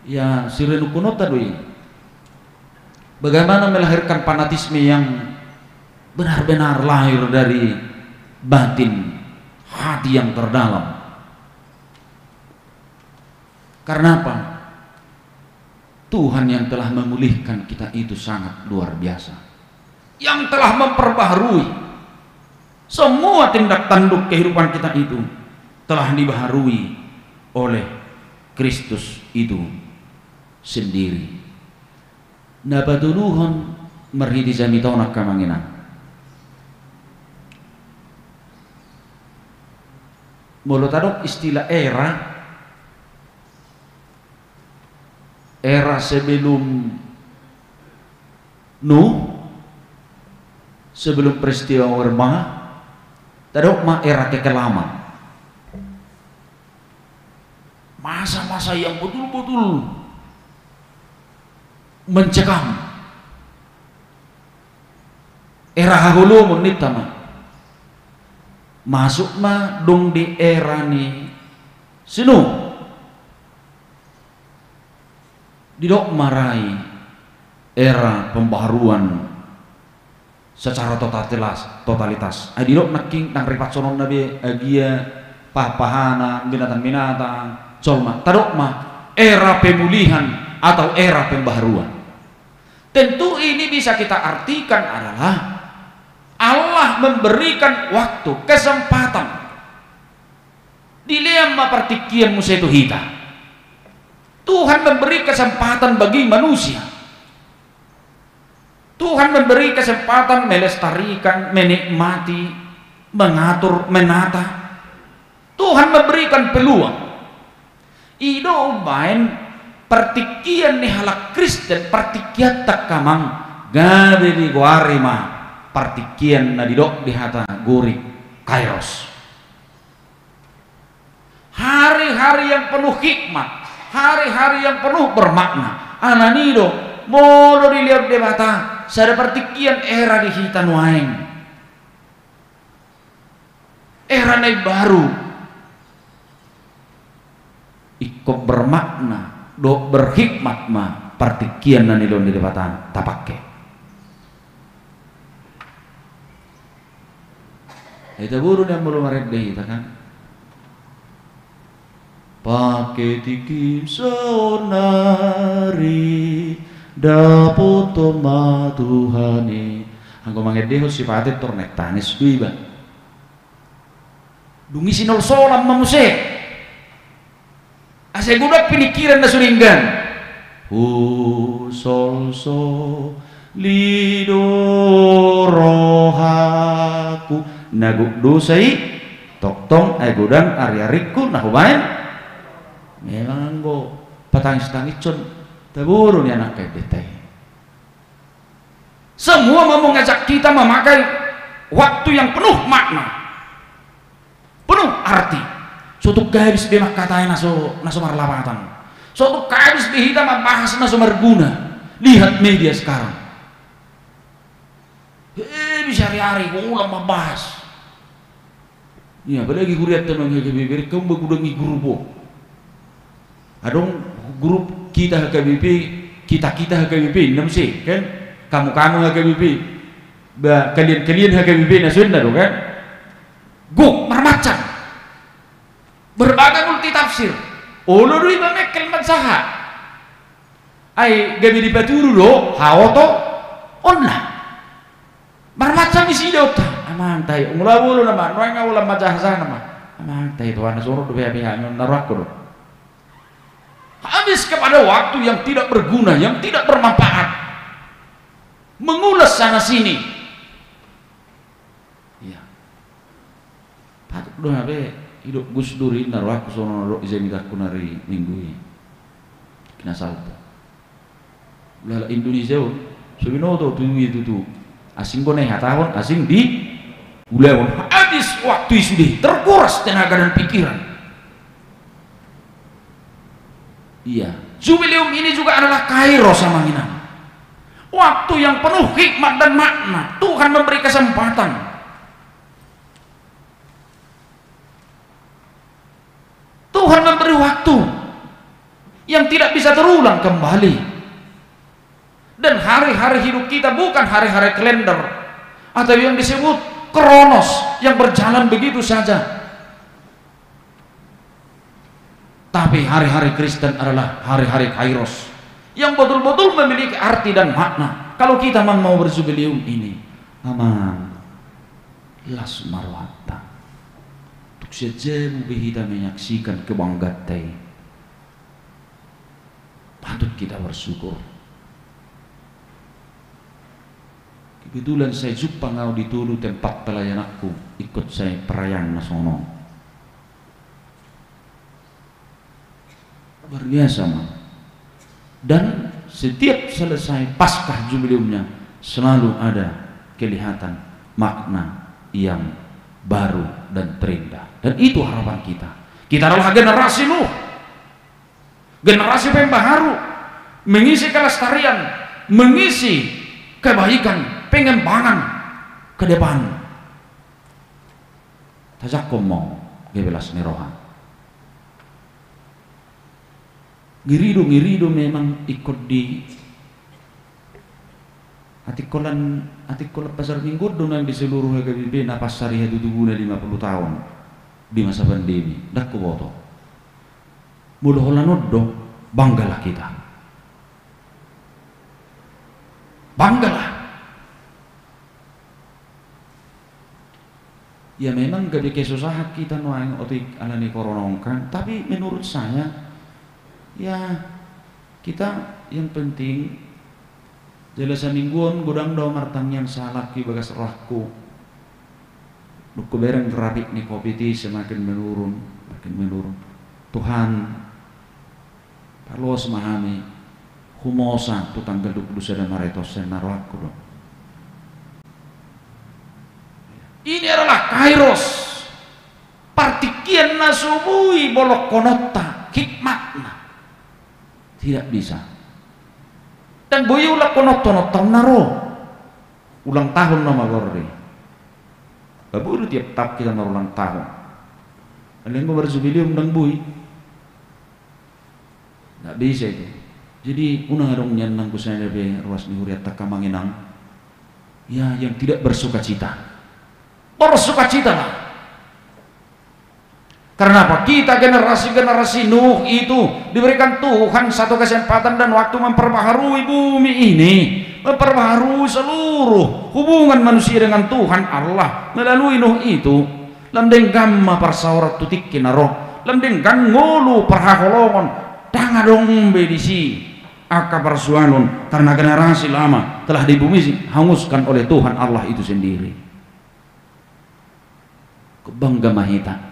Ya sirenu kunota doi. Bagaimana melahirkan fanatisme yang benar-benar lahir dari batin hati yang terdalam. Karena apa? Tuhan yang telah memulihkan kita itu sangat luar biasa, yang telah memperbaharui semua tindak tanduk kehidupan kita itu telah dibaharui oleh Kristus itu sendiri. Nabatuluhon merhidi zamitona kamanginan. Mulut adok istilah era sebelum Nuh, sebelum peristiwa Warma, tadok ma era kekelaman, masa-masa yang betul-betul mencekam, era hahulu menitama. Masuk mah dong di era nih sinu didok marai era pembaharuan secara totalitas. Didok naking nang ripat sonon nabi agia papahana binatang-binatang colma tadok mah era pemulihan atau era pembaharuan. Tentu ini bisa kita artikan adalah Allah memberikan waktu, kesempatan di lema partikian musa itu hita. Tuhan memberi kesempatan bagi manusia. Tuhan memberi kesempatan melestarikan, menikmati, mengatur, menata. Tuhan memberikan peluang. Ido main partikian nih halak Kristen partikian tak kamang gabe di guarima partikian na didok di hata guri kairos. Hari-hari yang penuh hikmat, hari-hari yang penuh bermakna. Ananido molo dilihat di mata sada partikian era di hitan waeng, era nai baru ikut bermakna do berhikmat ma partikian na nilon di debatan tapake. Itu guru yang belum meredeh kita kan. Pakai tikim sonari dapoto ma Tuhani. Angko mangedeh sifatnya tornek tanis duiba. Dungi sinol solam mamuse. Ase gudak pinikiran na suringgan. Sol so lido rohaku naguk dosai toktong ay gudang ari-ariku nahubayan. Memang go patangis-tangicon taburo ni anak kayak detay. Semua mau mengajak kita memakai waktu yang penuh makna, penuh arti. Suatu garis dia katain naso marlapatan. Suatu garis di kita membahas naso marguna. Lihat media sekarang. Bisa hari-hari ulang membahas. Ya, apalagi kuriat teman HKBP, kamu bagudangi grupo. Adong grup kita HKBP, kita HKBP, enam sih kan? Kamu HKBP, kalian HKBP nasional kan? Guk marmacam, berbagai multi tafsir. Olo doi banyak kalimat saha. Ai gabi di baturu lo, haoto, onna. Marmacam isi dota. Amantai, umulabulu nama, noy ngawulam majahasa nama. Amantai tuan suruh dua pihak narakku. Habis kepada waktu yang tidak berguna, yang tidak bermanfaat, mengulas sana sini. Ya, patut doa be hidup Gus Dur ini naruh aku sono naruh izamidaku nari minggu ini. Kena salto. Lala Indonesia, sebinoto tuh itu tuh asing kone hatahon, asing di ulewon. Habis waktu sudah terkuras tenaga dan pikiran. Iya, jubileum ini juga adalah kairos samanginan. Waktu yang penuh hikmat dan makna. Tuhan memberi kesempatan. Tuhan memberi waktu yang tidak bisa terulang kembali. Dan hari-hari hidup kita bukan hari-hari kalender atau yang disebut kronos yang berjalan begitu saja. Tapi hari-hari Kristen adalah hari-hari kairos yang betul-betul memiliki arti dan makna. Kalau kita mau berjubileum ini, aman, las marwata. Untuk sejauh kita menyaksikan kebanggaan, patut kita bersyukur. Kebetulan saya jumpa ngau dituduh tempat pelayan aku, ikut saya perayaan nasional. Luar biasa man. Dan setiap selesai paskah jubileumnya selalu ada kelihatan makna yang baru dan terindah. Dan itu harapan kita. Kita adalah generasi Nuh, generasi pembaharu, mengisi kelestarian, mengisi kebaikan, pengembangan ke depan. Tajakom mau gebelas nerohan. Ngirido memang ikut di artikulan pasar minggu dengan di seluruh HKBP napas syariah itu guna 50 tahun di masa pandemi. Dak kuwoto. Mudah holanod dong, banggalah kita. Banggalah. Ya memang gak kesusahan kita nuang otik alani corona kan, tapi menurut saya ya kita yang penting jelasan mingguan godang do martang yang salah ki bagas rohku Nuku bereng rapik nih kopi ti semakin menurun, makin menurun. Tuhan perlu memahami humosa tu tanggal 20 Maret naro aku dong. Ini adalah kairos partikian nasubui bolok konota hikmatna tidak bisa. Dan boyo ulah konot-konot naro ulang tahun nama gorre. Babu tiap tahun kita naro ulang tahun. Kalian baru jubilium dan bui. Nggak bisa itu. Jadi unang arung nyanang kusanya be ruas ni huriat takamanginang. Ya yang tidak bersuka cita. Bersuka cita lah. Karena apa? Kita generasi-generasi Nuh itu diberikan Tuhan satu kesempatan dan waktu memperbaharui bumi ini, memperbaharui seluruh hubungan manusia dengan Tuhan Allah melalui Nuh itu. Lamdeng gamma persaurat tutik kinaro, lamdeng gan ngolu perhakolongon, tangadong bedisi, aka persualun karena generasi lama telah di bumi hanguskan oleh Tuhan Allah itu sendiri. Kebangga mahita.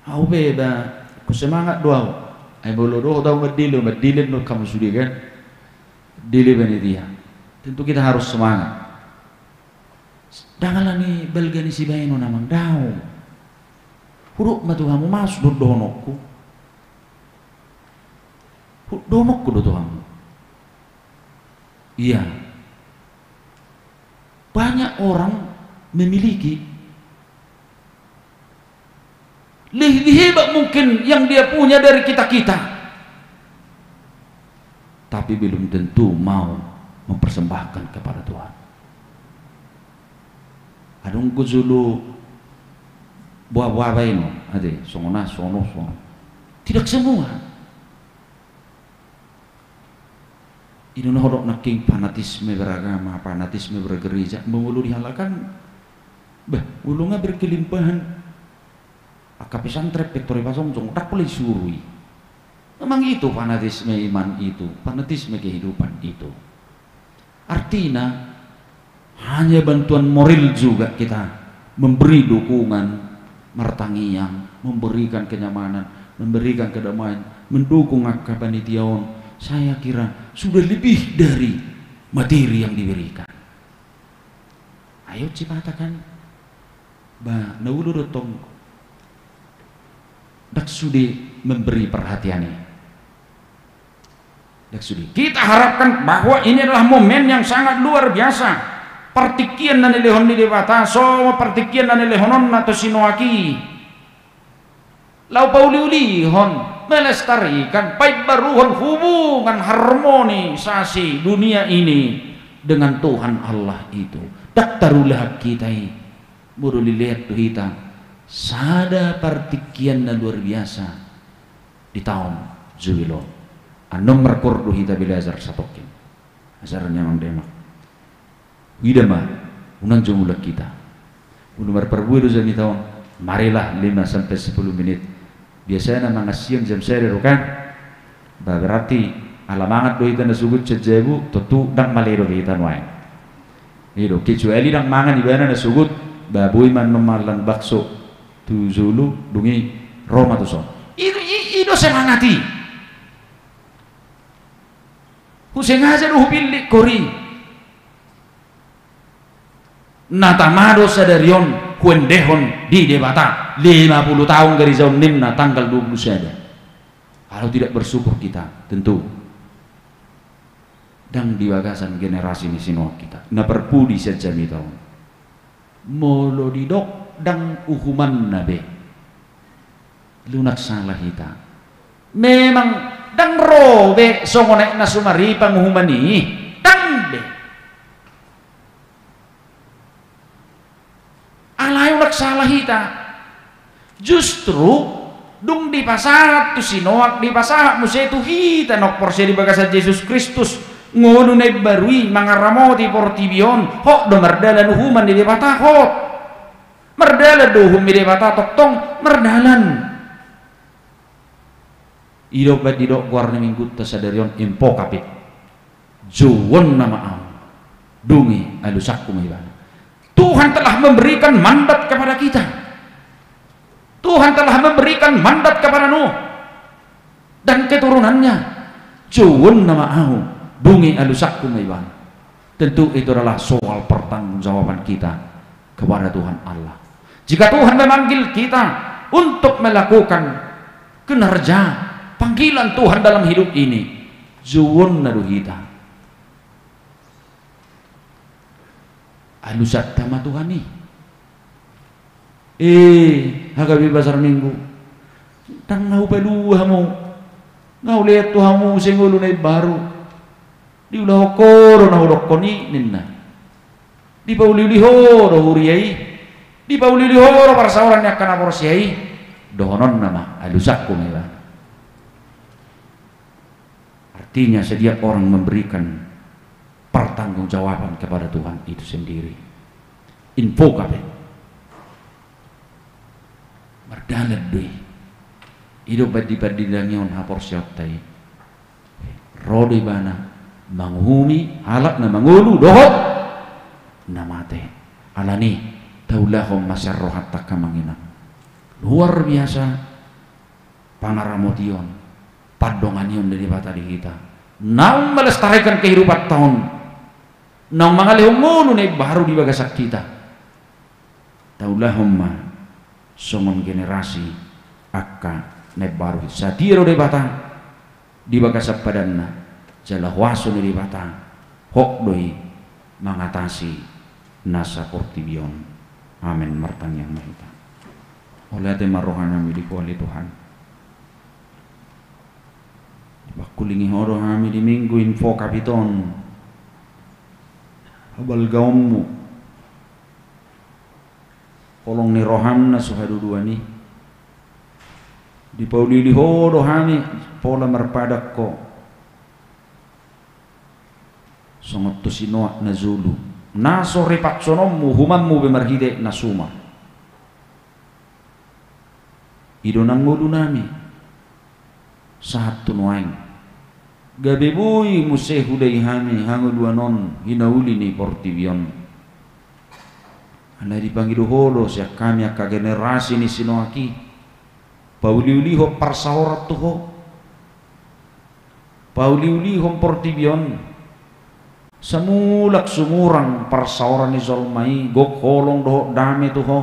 Au beba, ku semangat doa. Ai bolo doa tahu medilin no kamu sudi kan? Dile bani dia. Tentu kita harus semangat. Dangalah ni belgani si baino namang dau. Huruk matu kamu masuk do donokku. Donokku do kamu. Iya. Banyak orang memiliki lebih hebat mungkin yang dia punya dari kita-kita, tapi belum tentu mau mempersembahkan kepada Tuhan. Adung kuzulu buah-buah baino, ade songona sono. Tidak semua. Ini hodok naking fanatisme beragama, fanatisme bergereja, mulu dihalakan. Bah, ulunga berkelimpahan. Akapisan trep pektori pasong tak boleh surui. Memang itu fanatisme iman itu, fanatisme kehidupan itu. Artinya hanya bantuan moral juga kita memberi dukungan, mertangiang, memberikan kenyamanan, memberikan kedamaian, mendukung akapanitiaon. Saya kira sudah lebih dari materi yang diberikan. Ayo cipatakan, bah, naulu dotong. Dak sudi memberi perhatian ini. Dak sudi. Kita harapkan bahwa ini adalah momen yang sangat luar biasa. Partikian dan lehon di dewata, so partikian dan lehonon atau sinoaki. Lau pauli hon melestarikan baik baruhon hubungan harmonisasi dunia ini dengan Tuhan Allah itu. Dak tarulah kita buru lihat tuh kita. Sada partikian na luar biasa di tahun Jubilo. Anom merkordu hita bila azar satokin. Azarnya mang demak. Widama unang jumulak kita. Unumar perbudu zami tahun. Marilah 5 sampai 10 menit. Biasanya mga siyang jam sere kan. Berarti alamangat do hita na sugut cejebu tutu dang malero hita noy. Iro kecuali dang mangan ibana na sugut baboy man mamalang bakso tu Zulu dungi Roma tu son. Itu semangati. Husengaja du pilih kori. Natamado sadarion kuendehon di debata 50 tahun dari zon nimna tanggal 20 saja. Kalau tidak bersyukur kita tentu dan diwagasan generasi ini sino kita. Na perpudi saja mi tahun. Molo didok dan uhuman nabe lunak salah kita memang dan robe songonek nasumari panguhuman ini dan be alay unak salah kita justru dung di pasat tu sinoak di pasat musya itu hita nok porsi di bagasan Yesus Kristus ngono na barui mangaramoti portibion hok domardalan uhuman di debata hok merdala dohum mire mata toktong merdalan idok bat idok warna minggu tasadarion impo kapit juwon nama am dungi alusakku maiban. Tuhan telah memberikan mandat kepada kita. Tuhan telah memberikan mandat kepada Nuh dan keturunannya Jawon nama au bungi alusakku maiban. Tentu itu adalah soal pertanggungjawaban kita kepada Tuhan Allah. Jika Tuhan memanggil kita untuk melakukan kinerja panggilan Tuhan dalam hidup ini, jawon nadu kita. Alusat tama Tuhan nih. Hagabi basar minggu. Tang ngau peluhamu. Ngau lihat Tuhanmu sing ulu na baru. Di ulah koro na ulok koni ninna. Di pauli horo huriyai. Di pauli horo para sauran yang kana porsiai. Dohonon nama alusakku meba. Artinya setiap orang memberikan pertanggungjawaban kepada Tuhan itu sendiri. Info kabeh. Merdalat doi. Hidup badi dangion hapor siaptai. Rodi bana manghumi halak na mangulu dohot namate alani taulahum masyarrohat takamangina. Luar biasa pangaramotion padonganion dari batari kita. Nang melestarikan kehidupan tahun nang mangalihong na baru di bagasak kita. Taulahum somon generasi akka na baru sadiro de batang di bagasak padanna jala waso ni batang hok doi mengatasi nasa portibion. Amin martang yang mahita oleh tema rohana mi dikuali Tuhan bakulingi horo kami di minggu info kapiton habal gaummu kolong ni rohamna suhadu dua ni di paulili horo kami pola merpadak ko songot to sinoa na zulu naso ripak sonommu humammu bemarhide nasuma idonang ngulu nami sahat tunuaing gabebui musehu dai hami hanguluanon hinauli ni portibion anda dipanggil holo siak kami akka generasi ni sinoaki pauliuliho parsaorat tuho pauliuliho portibion samulak sumurang parsaoran ni zolmai gok holong doho dame tuho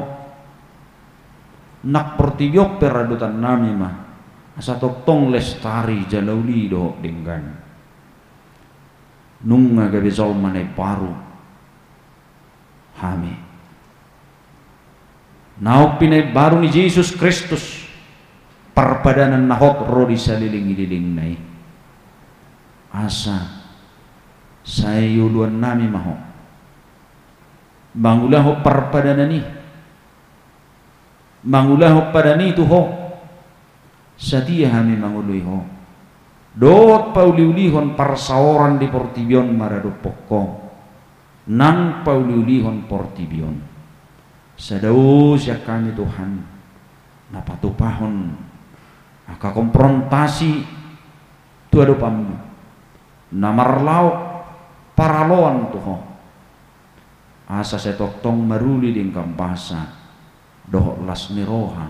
nak portibiok peradutan nami mah asa toktong lestari jalauli doho denggan nunga gabe zolmane paru hame nauk pinay baru ni Yesus Kristus perpadanan nahok rodi saliling-liling nai asa saya yuluan nami maho bangulah perpadanan ni mangulah padani tu ho sadia hami mangului ho dot pauliulihon parsaoran di portibion marado pokko nang pauliulihon portibion sadau siak kami Tuhan napatupahon aka konfrontasi tu ado pam namarlauk paraloan tuho asa setoktong maruli ding kampasa doh las niroha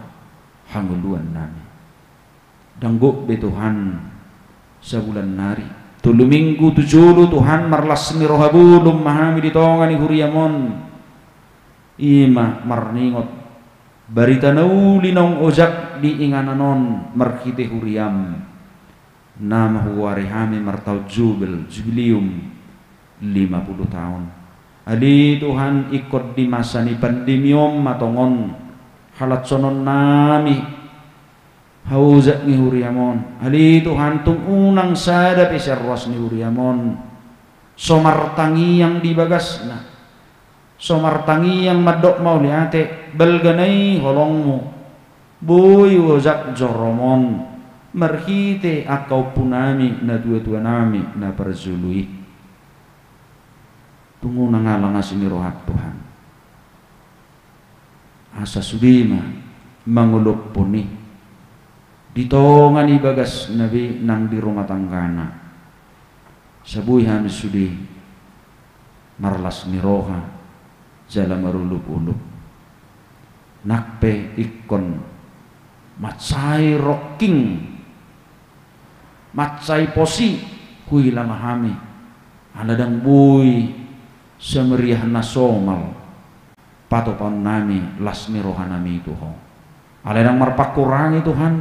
hanguluan nami dangguk be Tuhan sebulan nari tulu minggu tujulu Tuhan marlas niroha bulum mahami ditongani huriamon ima marningot barita nauli nong ojak di ingananon markite huriam nama huwari hami martau jubilium 50 tahun ali Tuhan ikut di masa ni pandemium matongon halat sonon nami hauzak ni huriamon ali Tuhan tung unang sada pesarwas ni huriamon somartangi yang dibagasna somartangi yang madok mau liate belganai holongmu boy wazak joromon merhite akau punami na dua-dua nami na perzului tunggu nangalang asini rohak Tuhan asa sudima mangulup puni ditongan ibagas nabi nang di rumah tanggana sabuy hami sudi marlas niroha jala marulup-ulup nakpe ikon matsai rocking macai posi huila mahami aladang bui semeriah nasomal patopan nami lasmi rohanami Tuhan aladang marpakurangi Tuhan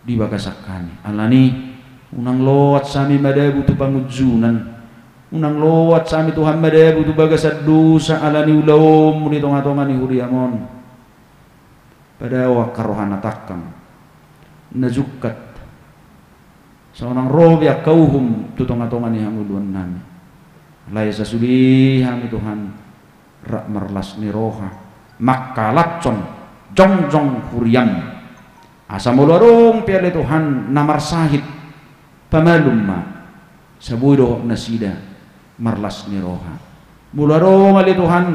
di bagasakani alani unang lowat sami madabu tu pangujunan unang lowat sami Tuhan madabu tu bagasad dosa alani ulawom ni tonga-tonga ni huriamon pada wakarohana takam najukat seorang roh ya kauhum tu tonga-tonga ni hanguluan nami lai sasulihan Tuhan rak merlas ni roha makalacon jongjong huriam asam ularong piale Tuhan namar sahid pamalumma sabudo nasida marlas ni roha mularong ali Tuhan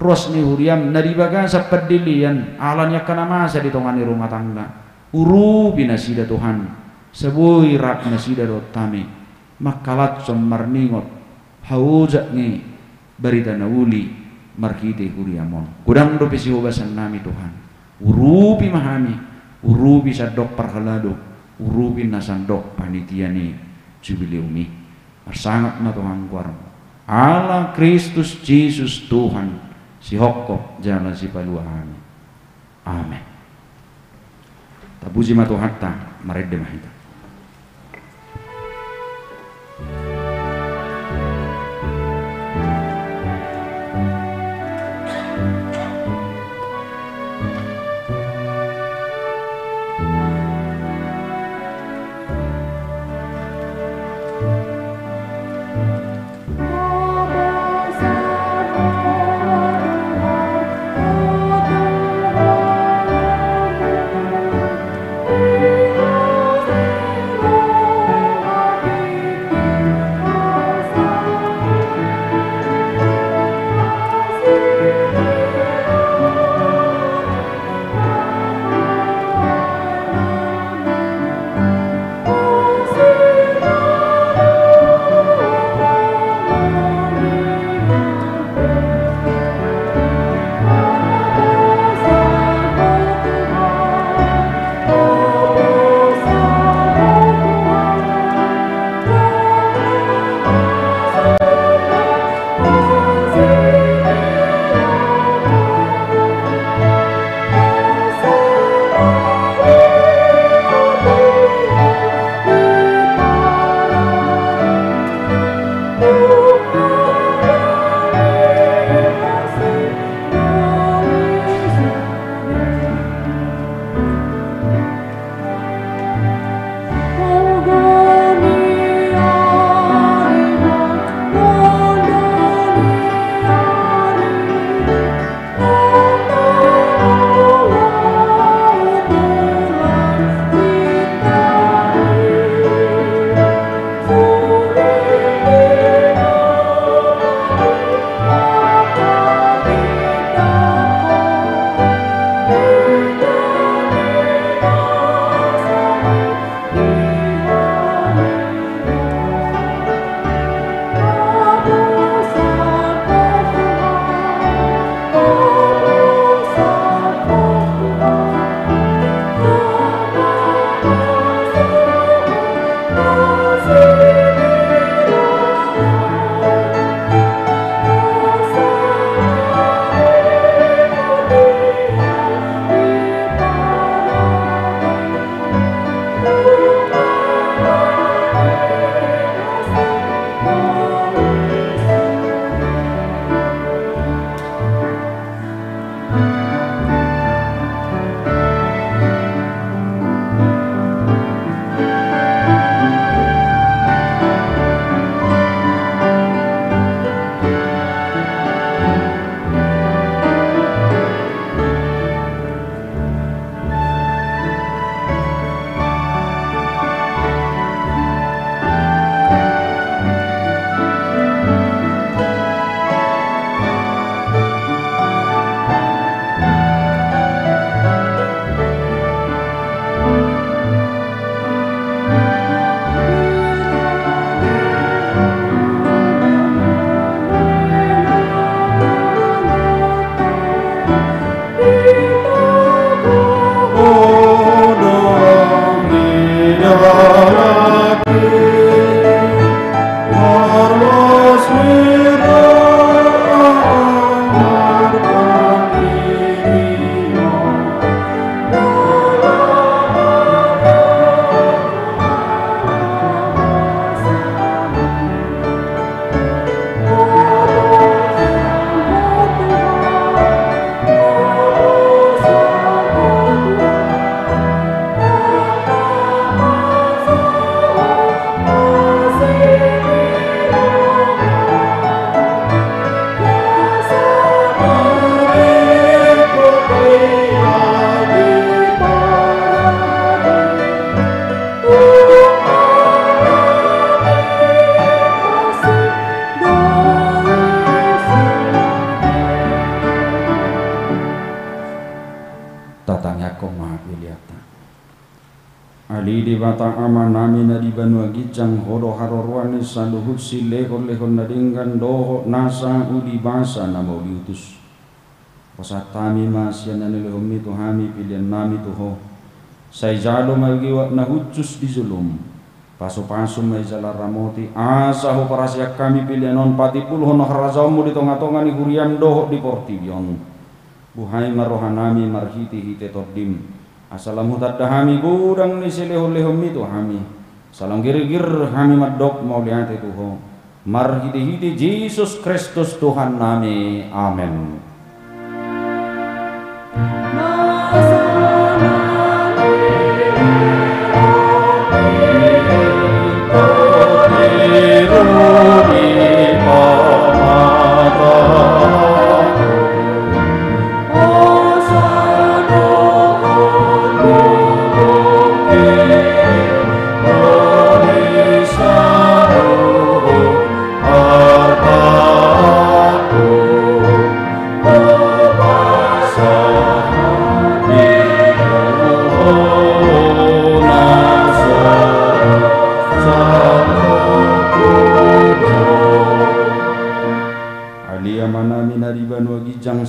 ros ni huriam nadibaga sa pedilian alanya kana masa di tongani rumah tangga uru binasida Tuhan sabui rak nasida rotami makalatson marningot haujak ni barita nauli markite huriamon kudang do pisi ubasan nami Tuhan urupi mahami urupi sadok parhalado urupi nasandok panitia ni jubileumi marsangat na Tuhan kuarmo ala Kristus Jesus Tuhan si hokko jalan si paluahami amin tabuji matu hatta maredde mahita Thank you. Ali di bata amanami na di banua gijang hodo harorwane saluhut silehon lehon nadinggan doho nasa udi basa nama uliutus pasatami masyan anilehom itu hami pilihan nami tuho say jalo magiwak na hucus di zulum paso-paso may jalar ramoti asa ho parasyak kami pilihan non patipul ho nakarazamu di tonga-tonga ni huriam doho di portibion buhay marohanami marhiti hite tordim Assalamu tadahami gudang ni silehon-lehom itu hami salam gir-gir hami madok mau lihat itu ho marhiti-hiti Yesus Kristus Tuhan nami amin.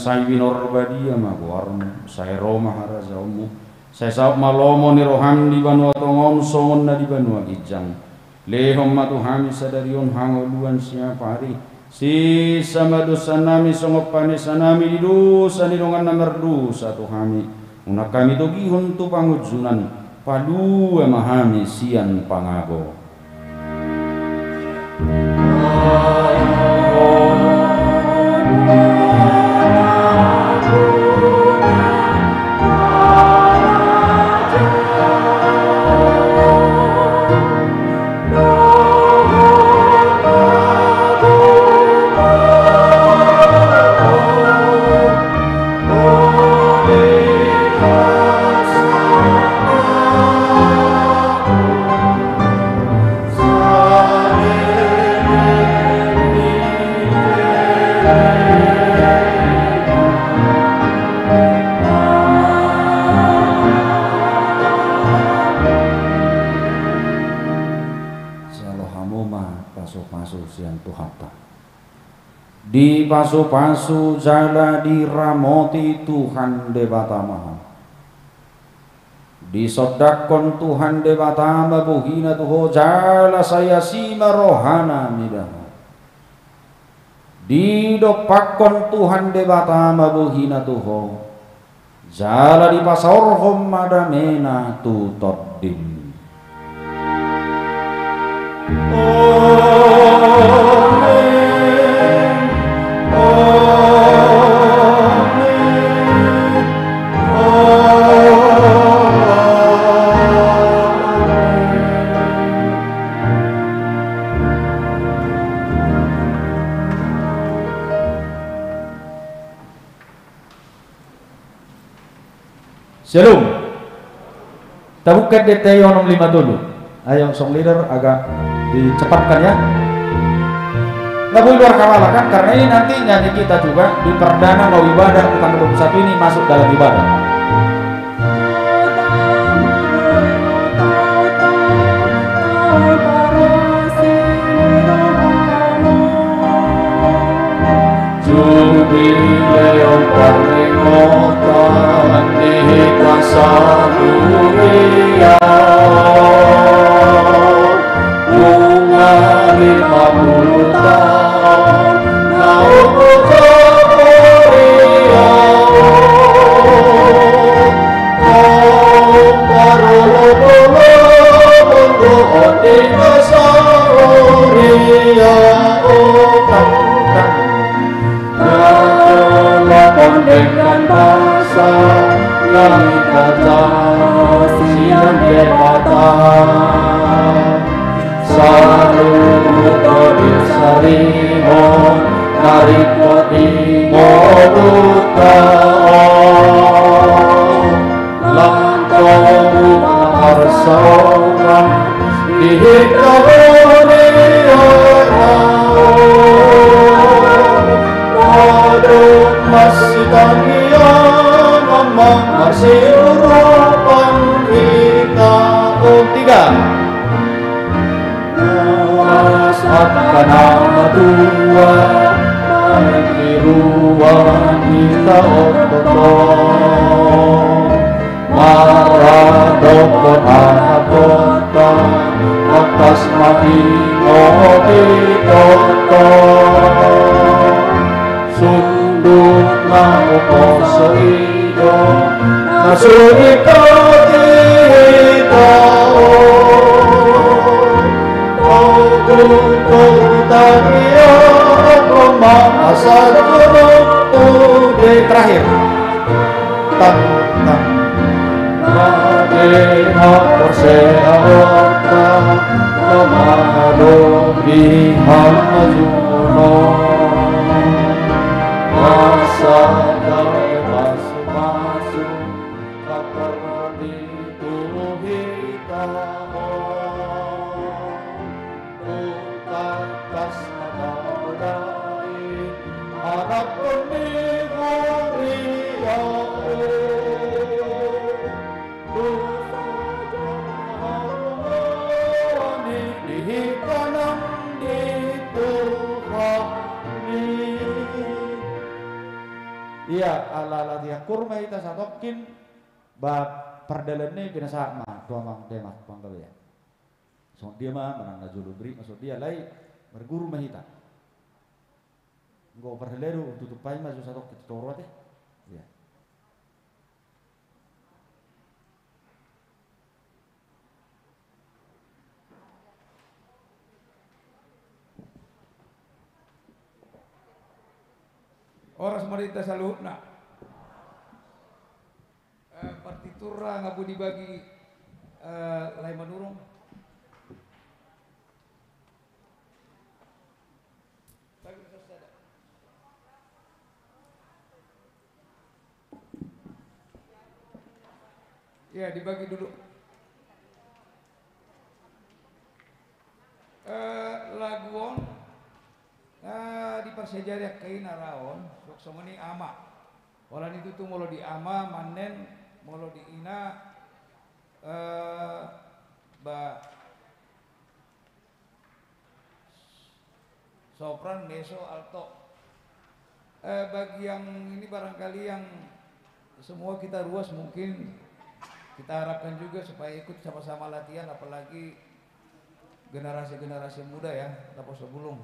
Sai winor badia magwarmu sai roma harazaumu sai saop malomo ni roham di banua tongon songon na di banua gijang lehom matu hami sadarion hangoluan siapa hari si sama dosa nami songop panesa nami di dosa ni dongan namerdu satu hami unak kami togihon tu pangujunan padu emahami sian pangago di pasu-pasu jala diramoti Tuhan Dewata Maha disodakon Tuhan Dewata Maha buhina tuho jala saya sima rohana midah didopakon Tuhan Dewata Maha buhina tuho jala di pasorhom madamena tu toddim Shalom. Tabukan detail nomor 5 dulu. Ayo song leader agak dicepatkan ya. Nggak boleh luar kawala kan, karena ini nanti nyanyi kita juga di perdana mau ibadah tanggal 21 ini masuk dalam ibadah. Jubileum perlengkotan di kuasa dunia bunga 50 tahun naung Gloria oh parolo di kuasa Gloria dengan bahasa langit kaca siang dewata saludo di salimon nariko di moduta langkau harsawan dihikawani masih tangian masih urupan kita tiga. Rasakan nama Tuhan Mengkiruan kita ototong Maradokon anak kota Atas mahino ditotong Sunduk na uko sa iyo Nasurika Untuk kita dia asal Terakhir. Tang tang. Madena perseata Lemahadong dihajuno Masa dari masuk-masuk Kapal dituh hitam Tuntas mata budai Anak pemilu riau Iya, ala dia kurma ita satokin bab perdalannya kena sama tua mang demak panggal ya. So dia mah menang najulu beri maksud dia lai berguru mahita. Go perheleru tutupai mah satok kita toro teh. Ya. Oras marita salutna partitura ngabu dibagi lain menurung ya dibagi dulu laguon di persejariah kain araon sok someni ama walan itu tuh molo di ama manen molo di ina ba sopran meso alto bagi yang ini barangkali yang semua kita ruas mungkin kita harapkan juga supaya ikut sama-sama latihan apalagi generasi-generasi muda ya tapos sebelum